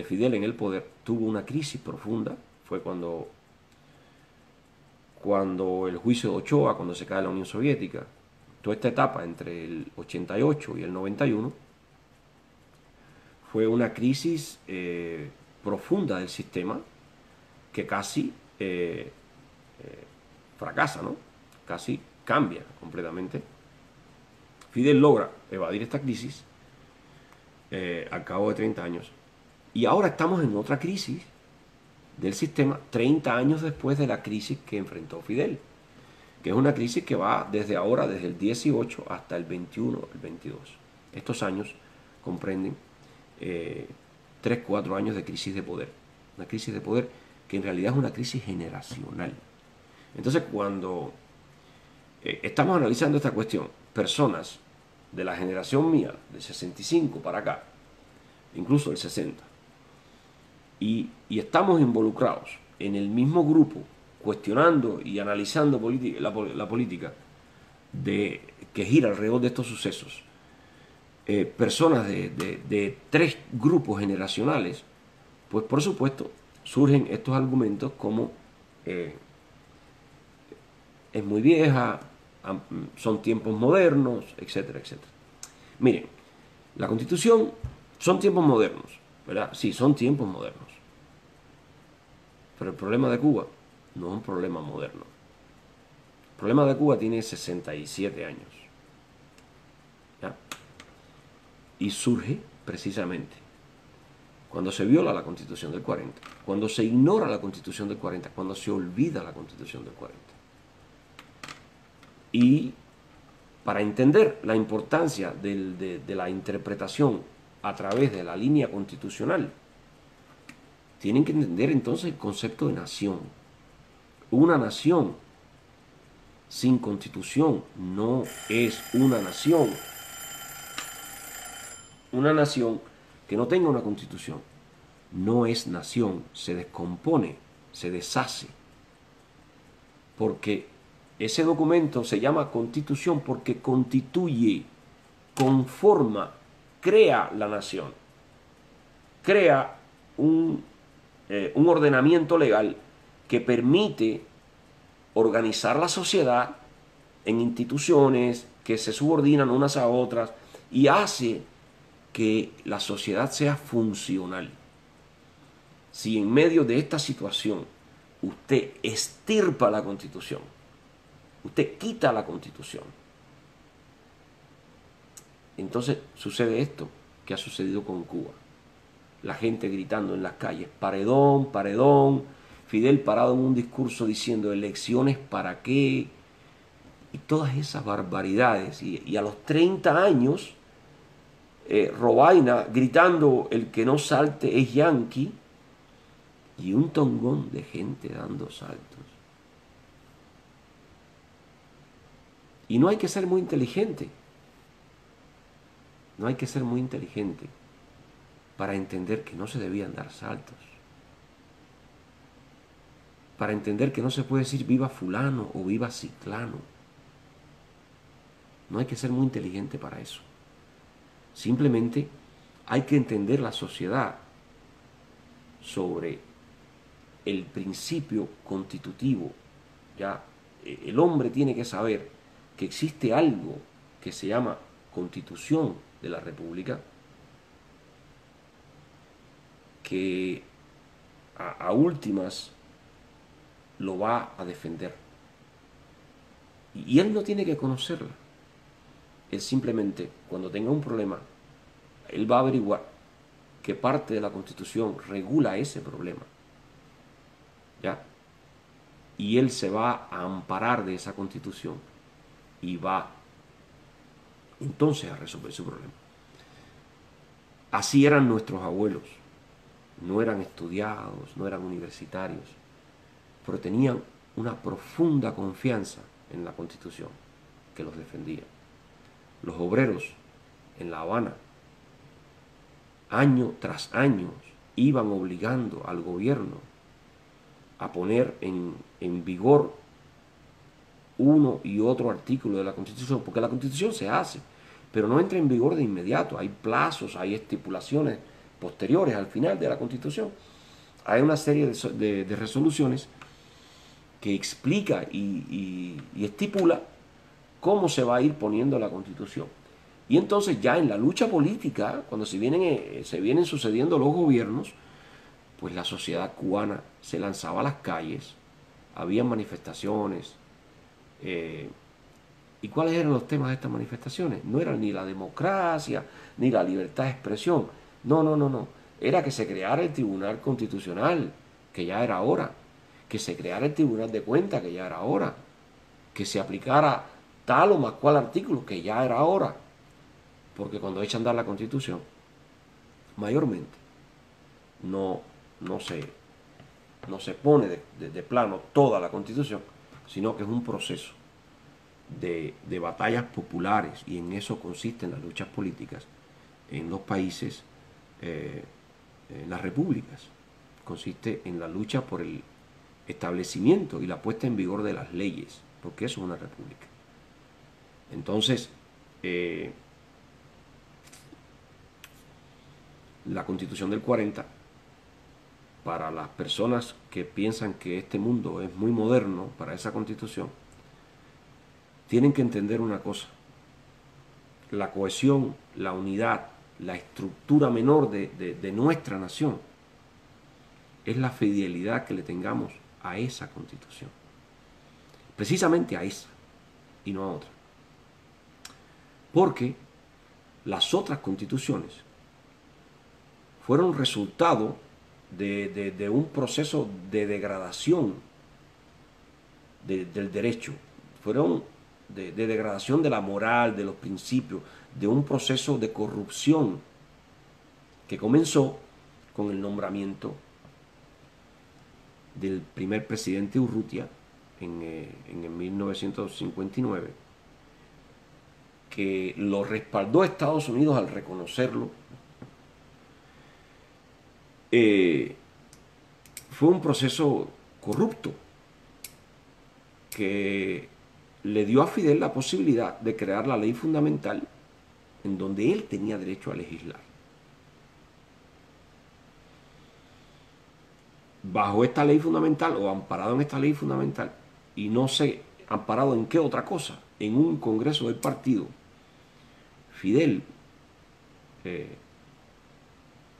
Fidel en el poder, tuvo una crisis profunda. Fue cuando el juicio de Ochoa, cuando se cae la Unión Soviética, toda esta etapa entre el 88 y el 91, fue una crisis profunda del sistema que casi fracasa, ¿no? Casi cambia completamente. Fidel logra evadir esta crisis al cabo de 30 años. Y ahora estamos en otra crisis del sistema 30 años después de la crisis que enfrentó Fidel, que es una crisis que va desde ahora, desde el 18 hasta el 21, el 22. Estos años comprenden 3-4 años de crisis de poder. Una crisis de poder que en realidad es una crisis generacional. Entonces, cuando estamos analizando esta cuestión, personas de la generación mía, de 65 para acá, incluso del 60, y estamos involucrados en el mismo grupo, cuestionando y analizando la política que gira alrededor de estos sucesos, personas de 3 grupos generacionales, pues por supuesto surgen estos argumentos como es muy vieja, son tiempos modernos, etcétera, etcétera. Miren, la Constitución son tiempos modernos, ¿verdad? Sí, son tiempos modernos. Pero el problema de Cuba no es un problema moderno. El problema de Cuba tiene 67 años. ¿Ya? Y surge precisamente cuando se viola la Constitución del 40, cuando se ignora la Constitución del 40, cuando se olvida la Constitución del 40. Y para entender la importancia de la interpretación a través de la línea constitucional, tienen que entender entonces el concepto de nación. Una nación sin constitución no es una nación. Una nación que no tenga una constitución no es nación, se descompone, se deshace. Porque ese documento se llama Constitución porque constituye, conforma, crea la nación. Crea un ordenamiento legal que permite organizar la sociedad en instituciones que se subordinan unas a otras y hace que la sociedad sea funcional. Si en medio de esta situación usted extirpa la Constitución, usted quita la Constitución, entonces sucede esto que ha sucedido con Cuba. La gente gritando en las calles, paredón, paredón, Fidel parado en un discurso diciendo elecciones para qué, y todas esas barbaridades. Y a los 30 años, Robaina gritando el que no salte es yanqui, y un tongón de gente dando saltos. Y no hay que ser muy inteligente no hay que ser muy inteligente para entender que no se debían dar saltos. Para entender que no se puede decir viva fulano o viva ciclano. No hay que ser muy inteligente para eso. Simplemente hay que entender la sociedad sobre el principio constitutivo. Ya el hombre tiene que saber que existe algo que se llama Constitución de la República, que a últimas lo va a defender. Y él no tiene que conocerla. Él simplemente, cuando tenga un problema, él va a averiguar qué parte de la Constitución regula ese problema. ¿Ya? Y él se va a amparar de esa Constitución y va entonces a resolver su problema. Así eran nuestros abuelos. No eran estudiados, no eran universitarios, pero tenían una profunda confianza en la Constitución que los defendía. Los obreros en La Habana, año tras año, iban obligando al gobierno a poner en vigor uno y otro artículo de la Constitución, porque la Constitución se hace, pero no entra en vigor de inmediato. Hay plazos, hay estipulaciones posteriores al final de la Constitución. Hay una serie de resoluciones que explica y estipula cómo se va a ir poniendo la Constitución. Y entonces ya en la lucha política, cuando se vienen sucediendo los gobiernos, pues la sociedad cubana se lanzaba a las calles, había manifestaciones. ¿Y cuáles eran los temas de estas manifestaciones? No eran ni la democracia, ni la libertad de expresión. No. Era que se creara el Tribunal Constitucional, que ya era hora. Que se creara el Tribunal de Cuentas, que ya era hora. Que se aplicara tal o más cual artículo, que ya era hora. Porque cuando echan a andar la Constitución, mayormente no se pone de plano toda la Constitución, sino que es un proceso de batallas populares, y en eso consisten las luchas políticas en los países, en las repúblicas. Consiste en la lucha por el establecimiento y la puesta en vigor de las leyes, porque eso es una república. Entonces, la Constitución del 40, para las personas que piensan que este mundo es muy moderno para esa Constitución, tienen que entender una cosa: la cohesión, la unidad, la estructura menor de nuestra nación es la fidelidad que le tengamos a esa Constitución, precisamente a esa y no a otra, porque las otras constituciones fueron resultado de un proceso de degradación del derecho, fueron de degradación de la moral, de los principios, de un proceso de corrupción que comenzó con el nombramiento del primer presidente Urrutia en 1959, que lo respaldó Estados Unidos al reconocerlo. Fue un proceso corrupto que le dio a Fidel la posibilidad de crear la ley fundamental en donde él tenía derecho a legislar. Bajo esta ley fundamental, o amparado en esta ley fundamental, y no sé amparado en qué otra cosa, en un congreso del partido, Fidel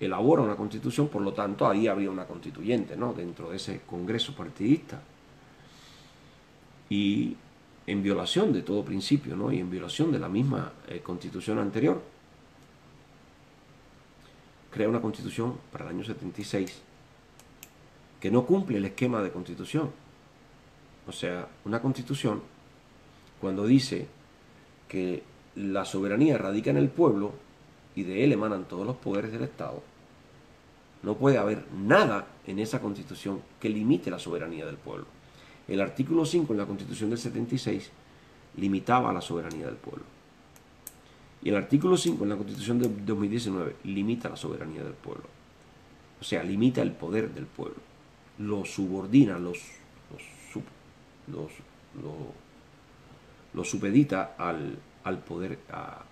elabora una constitución. Por lo tanto, ahí había una constituyente, ¿no?, dentro de ese congreso partidista, y en violación de todo principio, ¿no?, y en violación de la misma constitución anterior, crea una constitución para el año 76 que no cumple el esquema de constitución. O sea, una constitución, cuando dice que la soberanía radica en el pueblo y de él emanan todos los poderes del Estado, no puede haber nada en esa constitución que limite la soberanía del pueblo. El artículo 5 en la Constitución del 76 limitaba la soberanía del pueblo. Y el artículo 5 en la Constitución de 2019 limita la soberanía del pueblo. O sea, limita el poder del pueblo. Lo subordina, los, lo supedita al poder, a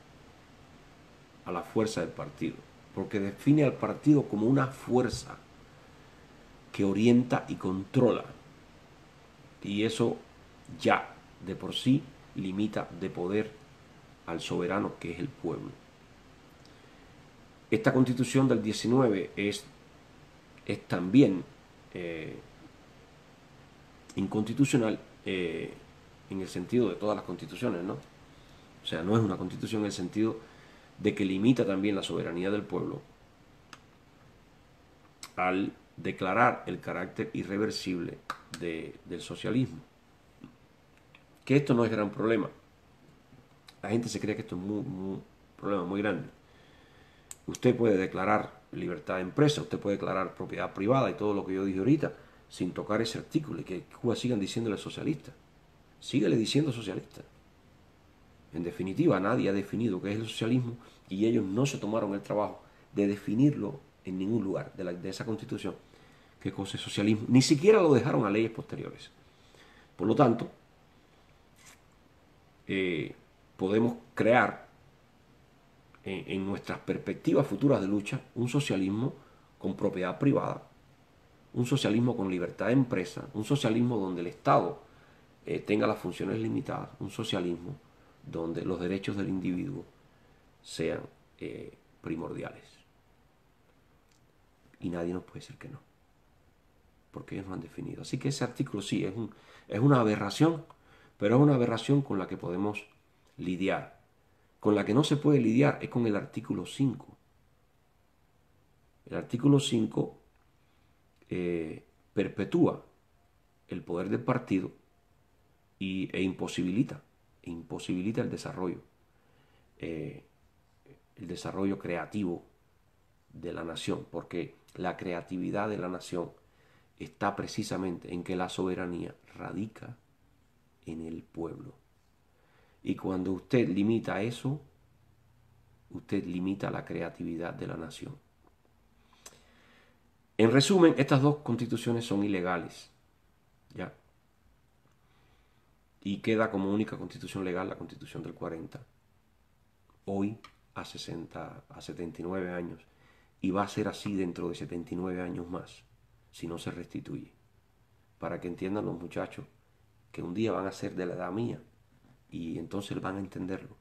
la fuerza del partido. Porque define al partido como una fuerza que orienta y controla. Y eso ya de por sí limita de poder al soberano que es el pueblo. Esta constitución del 19 es también inconstitucional en el sentido de todas las constituciones, ¿no? O sea, no es una constitución en el sentido de que limita también la soberanía del pueblo al declarar el carácter irreversible del socialismo. Que esto no es gran problema. La gente se cree que esto es un problema muy grande. Usted puede declarar libertad de empresa, usted puede declarar propiedad privada y todo lo que yo dije ahorita, sin tocar ese artículo y que Cuba sigan diciéndole socialista. Síguele diciendo socialista. En definitiva, nadie ha definido qué es el socialismo y ellos no se tomaron el trabajo de definirlo en ningún lugar de esa constitución. ¿Qué cosa es socialismo? Ni siquiera lo dejaron a leyes posteriores. Por lo tanto, podemos crear en nuestras perspectivas futuras de lucha un socialismo con propiedad privada, un socialismo con libertad de empresa, un socialismo donde el Estado tenga las funciones limitadas, un socialismo donde los derechos del individuo sean primordiales. Y nadie nos puede decir que no, porque ellos no han definido. Así que ese artículo sí es una aberración, pero es una aberración con la que podemos lidiar. Con la que no se puede lidiar es con el artículo 5. El artículo 5 perpetúa el poder del partido e imposibilita el desarrollo creativo de la nación, porque la creatividad de la nación está precisamente en que la soberanía radica en el pueblo. Y cuando usted limita eso, usted limita la creatividad de la nación. En resumen, estas dos constituciones son ilegales, ¿ya? Y queda como única constitución legal la constitución del 40. Hoy, a 79 años. Y va a ser así dentro de 79 años más, si no se restituye. Para que entiendan los muchachos que un día van a ser de la edad mía y entonces van a entenderlo.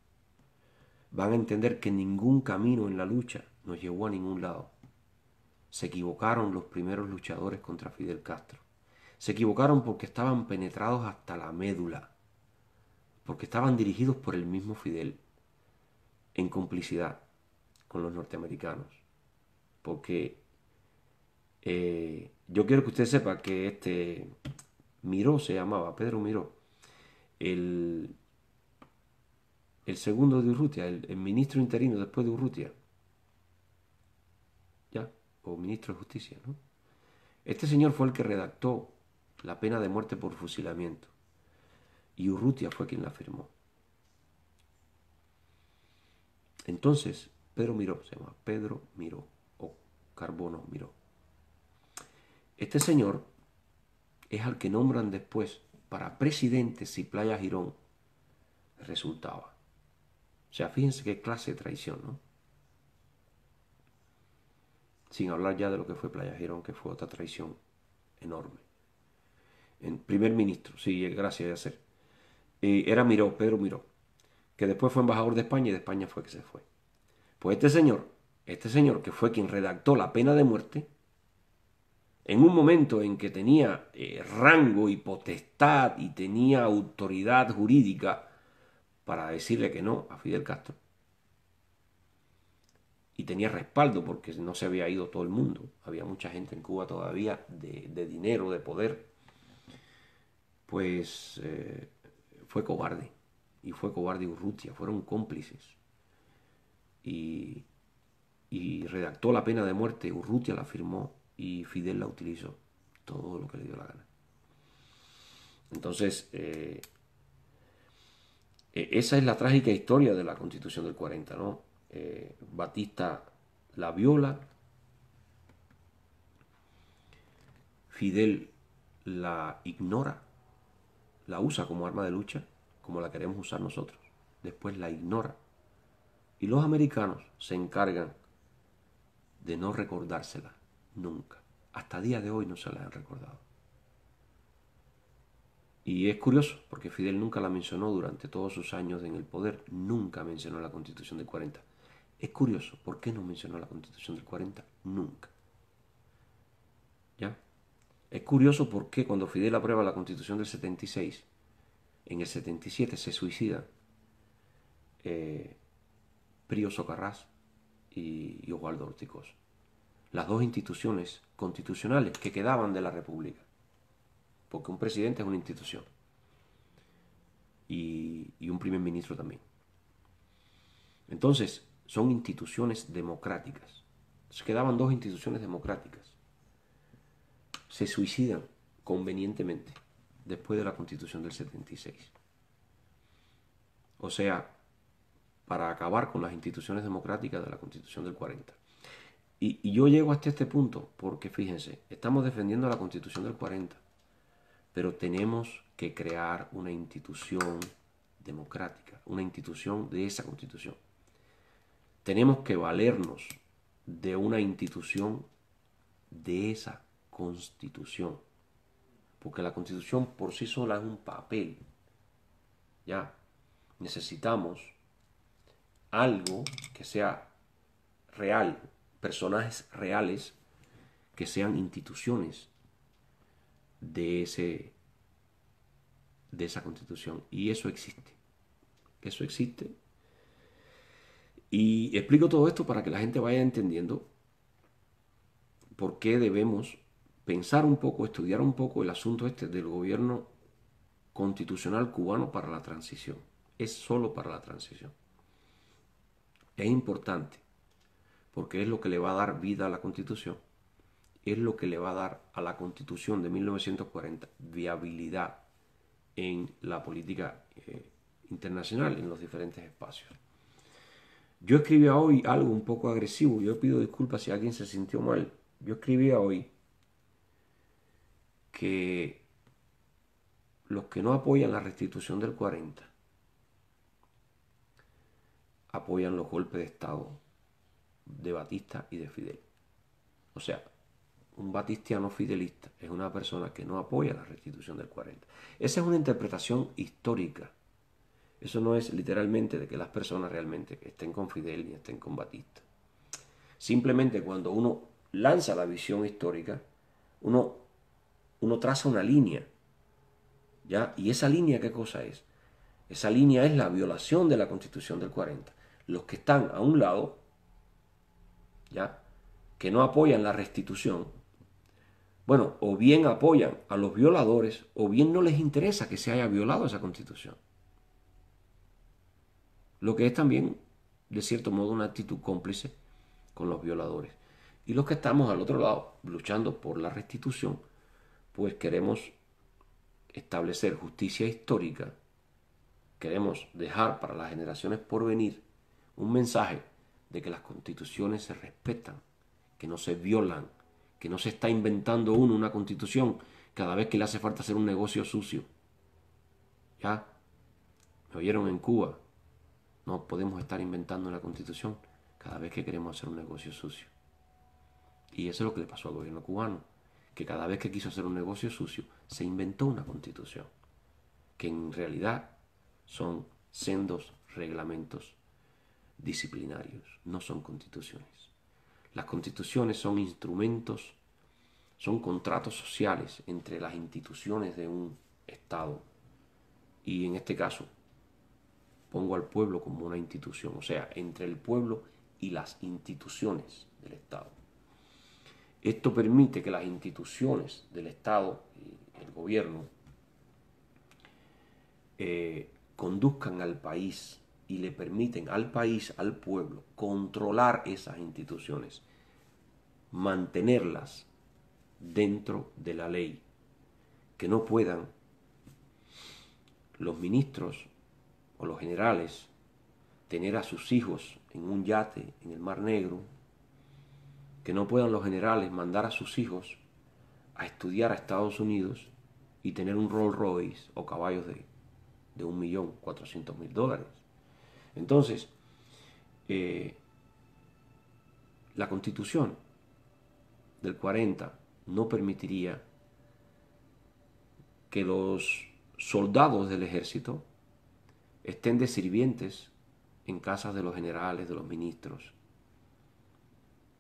Van a entender que ningún camino en la lucha nos llevó a ningún lado. Se equivocaron los primeros luchadores contra Fidel Castro. Se equivocaron porque estaban penetrados hasta la médula, porque estaban dirigidos por el mismo Fidel, en complicidad con los norteamericanos. Porque yo quiero que usted sepa que Miró se llamaba, Pedro Miró, el segundo de Urrutia, el ministro interino después de Urrutia, ¿ya? O ministro de Justicia, ¿no? Este señor fue el que redactó la pena de muerte por fusilamiento y Urrutia fue quien la firmó. Entonces, Pedro Miró, se llama Pedro Miró o Carbono Miró. Este señor es al que nombran después para presidente si Playa Girón resultaba. O sea, fíjense qué clase de traición, ¿no? Sin hablar ya de lo que fue Playa Girón, que fue otra traición enorme. En primer ministro, sí, gracias a hacer. Era Miró, Pedro Miró, que después fue embajador de España y de España fue que se fue. Pues este señor que fue quien redactó la pena de muerte, en un momento en que tenía rango y potestad y tenía autoridad jurídica para decirle que no a Fidel Castro, y tenía respaldo porque no se había ido todo el mundo, había mucha gente en Cuba todavía de dinero, de poder, pues fue cobarde, y fue cobarde Urrutia, fueron cómplices, y redactó la pena de muerte, Urrutia la firmó y Fidel la utilizó, todo lo que le dio la gana. Entonces, Esa es la trágica historia de la Constitución del 40, ¿no? Batista la viola, Fidel la ignora, la usa como arma de lucha, como la queremos usar nosotros. Después la ignora. Y los americanos se encargan de no recordársela nunca. Hasta día de hoy no se la han recordado. Y es curioso, porque Fidel nunca la mencionó durante todos sus años en el poder, nunca mencionó la Constitución del 40. Es curioso, ¿por qué no mencionó la Constitución del 40? Nunca. ¿Ya? Es curioso porque cuando Fidel aprueba la Constitución del 76, en el 77 se suicida Pío Socarrás y Osvaldo Ortigoz. Las dos instituciones constitucionales que quedaban de la República. Porque un presidente es una institución. Y un primer ministro también. Entonces, son instituciones democráticas. Se quedaban dos instituciones democráticas. Se suicidan convenientemente después de la Constitución del 76. O sea, para acabar con las instituciones democráticas de la Constitución del 40. Y yo llego hasta este punto porque, fíjense, estamos defendiendo la Constitución del 40, pero tenemos que crear una institución democrática, una institución de esa Constitución. Tenemos que valernos de una institución de esa Constitución, porque la Constitución por sí sola es un papel. Ya, necesitamos algo que sea real, personajes reales que sean instituciones de esa Constitución. Y eso existe. Eso existe. Y explico todo esto para que la gente vaya entendiendo por qué debemos pensar un poco, estudiar un poco el asunto este del gobierno constitucional cubano para la transición. Es solo para la transición. Es importante porque es lo que le va a dar vida a la Constitución, es lo que le va a dar a la Constitución de 1940 viabilidad en la política internacional, en los diferentes espacios. Yo escribía hoy algo un poco agresivo, yo pido disculpas si alguien se sintió mal. Yo escribía hoy que los que no apoyan la restitución del 40 apoyan los golpes de Estado de Batista y de Fidel. O sea, un batistiano fidelista es una persona que no apoya la restitución del 40. Esa es una interpretación histórica. Eso no es literalmente de que las personas realmente estén con Fidel ni estén con Batista. Simplemente cuando uno lanza la visión histórica, uno traza una línea. ¿Ya? ¿Y esa línea qué cosa es? Esa línea es la violación de la Constitución del 40. Los que están a un lado, ¿ya?, que no apoyan la restitución, bueno, o bien apoyan a los violadores, o bien no les interesa que se haya violado esa Constitución. Lo que es también, de cierto modo, una actitud cómplice con los violadores. Y los que estamos al otro lado, luchando por la restitución, pues queremos establecer justicia histórica, queremos dejar para las generaciones por venir un mensaje de que las constituciones se respetan, que no se violan, que no se está inventando uno una constitución cada vez que le hace falta hacer un negocio sucio. ¿Ya? ¿Me oyeron en Cuba? No podemos estar inventando una constitución cada vez que queremos hacer un negocio sucio. Y eso es lo que le pasó al gobierno cubano, que cada vez que quiso hacer un negocio sucio, se inventó una constitución, que en realidad son sendos reglamentos disciplinarios, no son constituciones. Las constituciones son instrumentos, son contratos sociales entre las instituciones de un Estado. Y en este caso, pongo al pueblo como una institución, o sea, entre el pueblo y las instituciones del Estado. Esto permite que las instituciones del Estado y el gobierno conduzcan al país y le permiten al país, al pueblo, controlar esas instituciones, mantenerlas dentro de la ley, que no puedan los ministros o los generales tener a sus hijos en un yate en el Mar Negro, que no puedan los generales mandar a sus hijos a estudiar a Estados Unidos y tener un Rolls Royce o caballos de $1.400.000. Entonces, la Constitución del 40 no permitiría que los soldados del ejército estén de sirvientes en casas de los generales, de los ministros,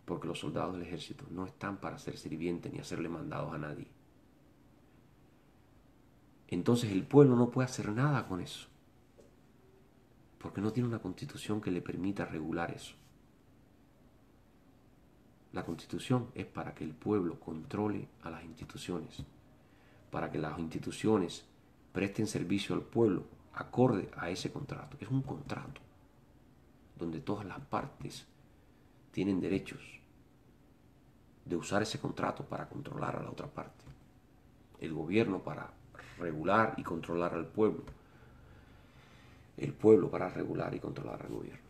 porque los soldados del ejército no están para ser sirvientes ni hacerle mandados a nadie. Entonces el pueblo no puede hacer nada con eso, porque no tiene una constitución que le permita regular eso. La constitución es para que el pueblo controle a las instituciones, para que las instituciones presten servicio al pueblo acorde a ese contrato. Es un contrato donde todas las partes tienen derechos de usar ese contrato para controlar a la otra parte. El gobierno para regular y controlar al pueblo. El pueblo para regular y controlar al gobierno.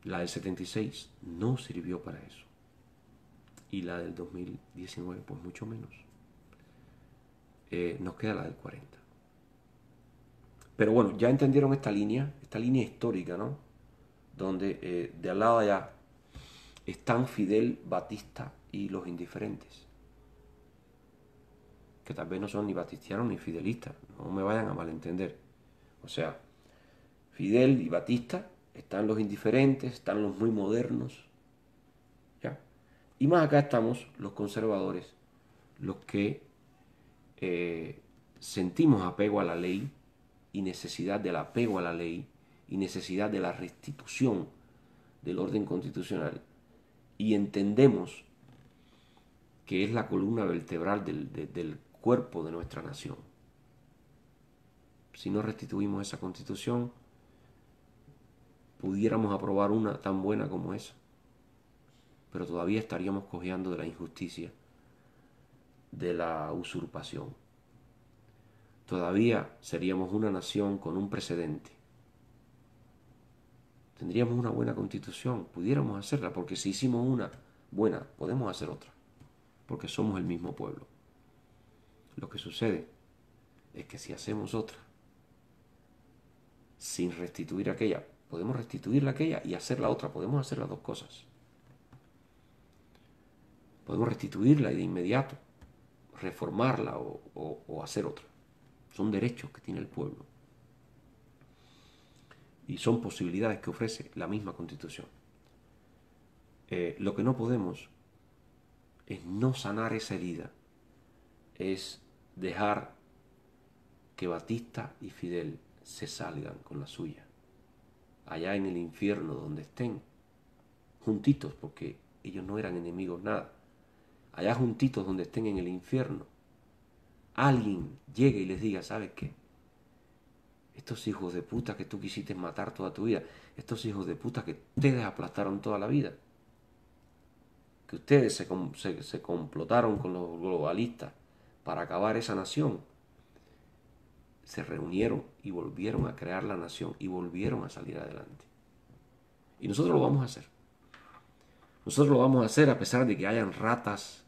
La del 76 no sirvió para eso. Y la del 2019, pues mucho menos. Nos queda la del 40. Pero bueno, ya entendieron esta línea histórica, ¿no? Donde de al lado allá están Fidel, Batista y los indiferentes. Que tal vez no son ni batistianos ni fidelistas, no me vayan a malentender. O sea, Fidel y Batista, están los indiferentes, están los muy modernos, ¿ya? Y más acá estamos los conservadores, los que sentimos apego a la ley y necesidad del apego a la ley y necesidad de la restitución del orden constitucional, y entendemos que es la columna vertebral del cuerpo de nuestra nación. Si no restituimos esa constitución, pudiéramos aprobar una tan buena como esa, pero todavía estaríamos cojeando de la injusticia, de la usurpación. Todavía seríamos una nación con un precedente. Tendríamos una buena constitución, pudiéramos hacerla, porque si hicimos una buena, podemos hacer otra, porque somos el mismo pueblo. Lo que sucede es que si hacemos otra, sin restituir aquella, podemos restituir aquella y hacer la otra, podemos hacer las dos cosas. Podemos restituirla y de inmediato reformarla o hacer otra. Son derechos que tiene el pueblo. Y son posibilidades que ofrece la misma Constitución. Lo que no podemos es no sanar esa herida, es dejar que Batista y Fidel se salgan con la suya, allá en el infierno donde estén, juntitos, porque ellos no eran enemigos nada, allá juntitos donde estén en el infierno, alguien llegue y les diga, ¿sabes qué? Estos hijos de puta que tú quisiste matar toda tu vida, estos hijos de puta que ustedes aplastaron toda la vida, que ustedes se complotaron con los globalistas para acabar esa nación, se reunieron y volvieron a crear la nación y volvieron a salir adelante. Y nosotros lo vamos a hacer. Nosotros lo vamos a hacer a pesar de que hayan ratas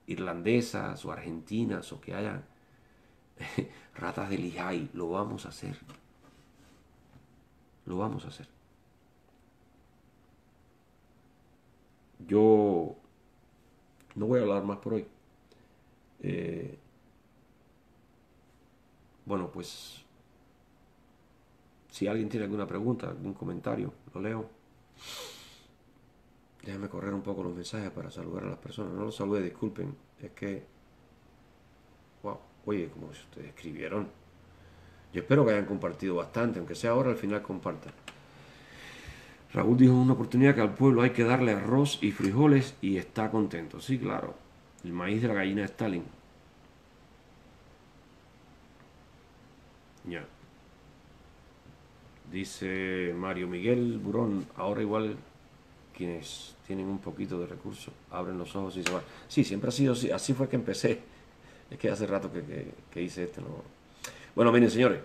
irlandesas o argentinas o que hayan ratas de Lehigh. Lo vamos a hacer. Lo vamos a hacer. Yo no voy a hablar más por hoy. Bueno, pues si alguien tiene alguna pregunta, algún comentario, lo leo. Déjame correr un poco los mensajes para saludar a las personas. No los saludé, disculpen. Es que... Wow, oye, como ustedes escribieron. Yo espero que hayan compartido bastante, aunque sea ahora, al final compartan. Raúl dijo en una oportunidad que al pueblo hay que darle arroz y frijoles y está contento. Sí, claro. El maíz de la gallina de Stalin. Ya. Dice Mario Miguel Burón, ahora igual quienes tienen un poquito de recursos abren los ojos y se van. Sí, siempre ha sido así, así fue que empecé. Es que hace rato que hice esto, ¿no? Bueno, miren señores,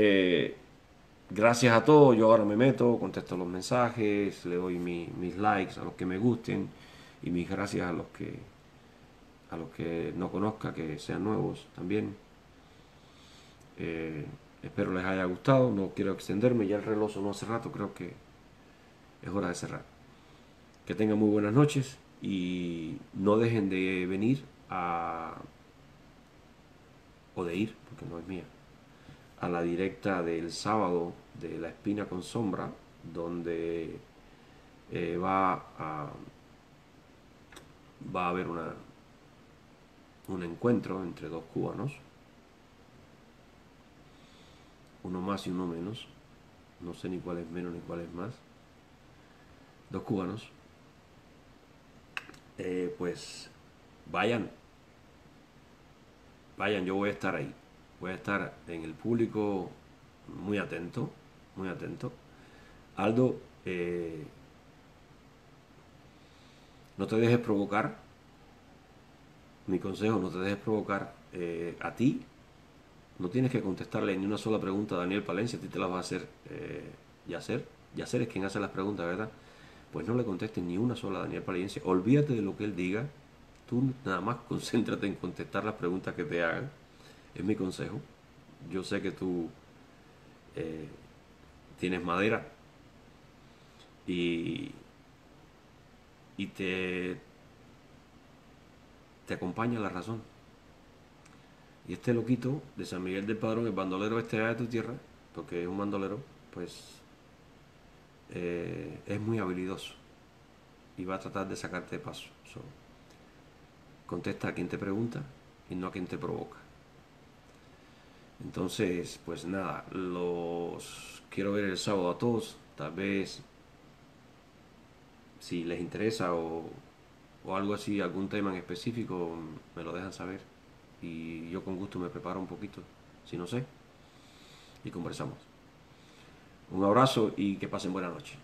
Eh, Gracias a todos. Yo ahora me meto, contesto los mensajes, le doy mis likes a los que me gusten y mis gracias a los que no conozca, que sean nuevos también. Eh, Espero les haya gustado. No quiero extenderme, ya el reloj sonó hace rato, creo que es hora de cerrar. Que tengan muy buenas noches y no dejen de venir o de ir, porque no es mía, a la directa del sábado de La Espina con Sombra, donde va a haber un encuentro entre dos cubanos, uno más y uno menos, no sé ni cuál es menos ni cuál es más, dos cubanos. Pues vayan, vayan, yo voy a estar ahí, voy a estar en el público muy atento, muy atento. Aldo, no te dejes provocar, mi consejo, no te dejes provocar. A ti no tienes que contestarle ni una sola pregunta a Daniel Palencia, a ti te las va a hacer Yacer. Yacer es quien hace las preguntas, ¿verdad? Pues no le contestes ni una sola a Daniel Palencia, olvídate de lo que él diga, tú nada más concéntrate en contestar las preguntas que te hagan, es mi consejo. Yo sé que tú eh, tienes madera y, y te acompaña la razón. Y este loquito de San Miguel del Padrón, el bandolero este de tu tierra, porque es un bandolero, pues es muy habilidoso y va a tratar de sacarte de paso. So, contesta a quien te pregunta y no a quien te provoca. Entonces, pues nada, los quiero ver el sábado a todos. Tal vez, si les interesa o algo así, algún tema en específico, me lo dejan saber. Y yo con gusto me preparo un poquito, si no sé, y conversamos. Un abrazo y que pasen buena noche.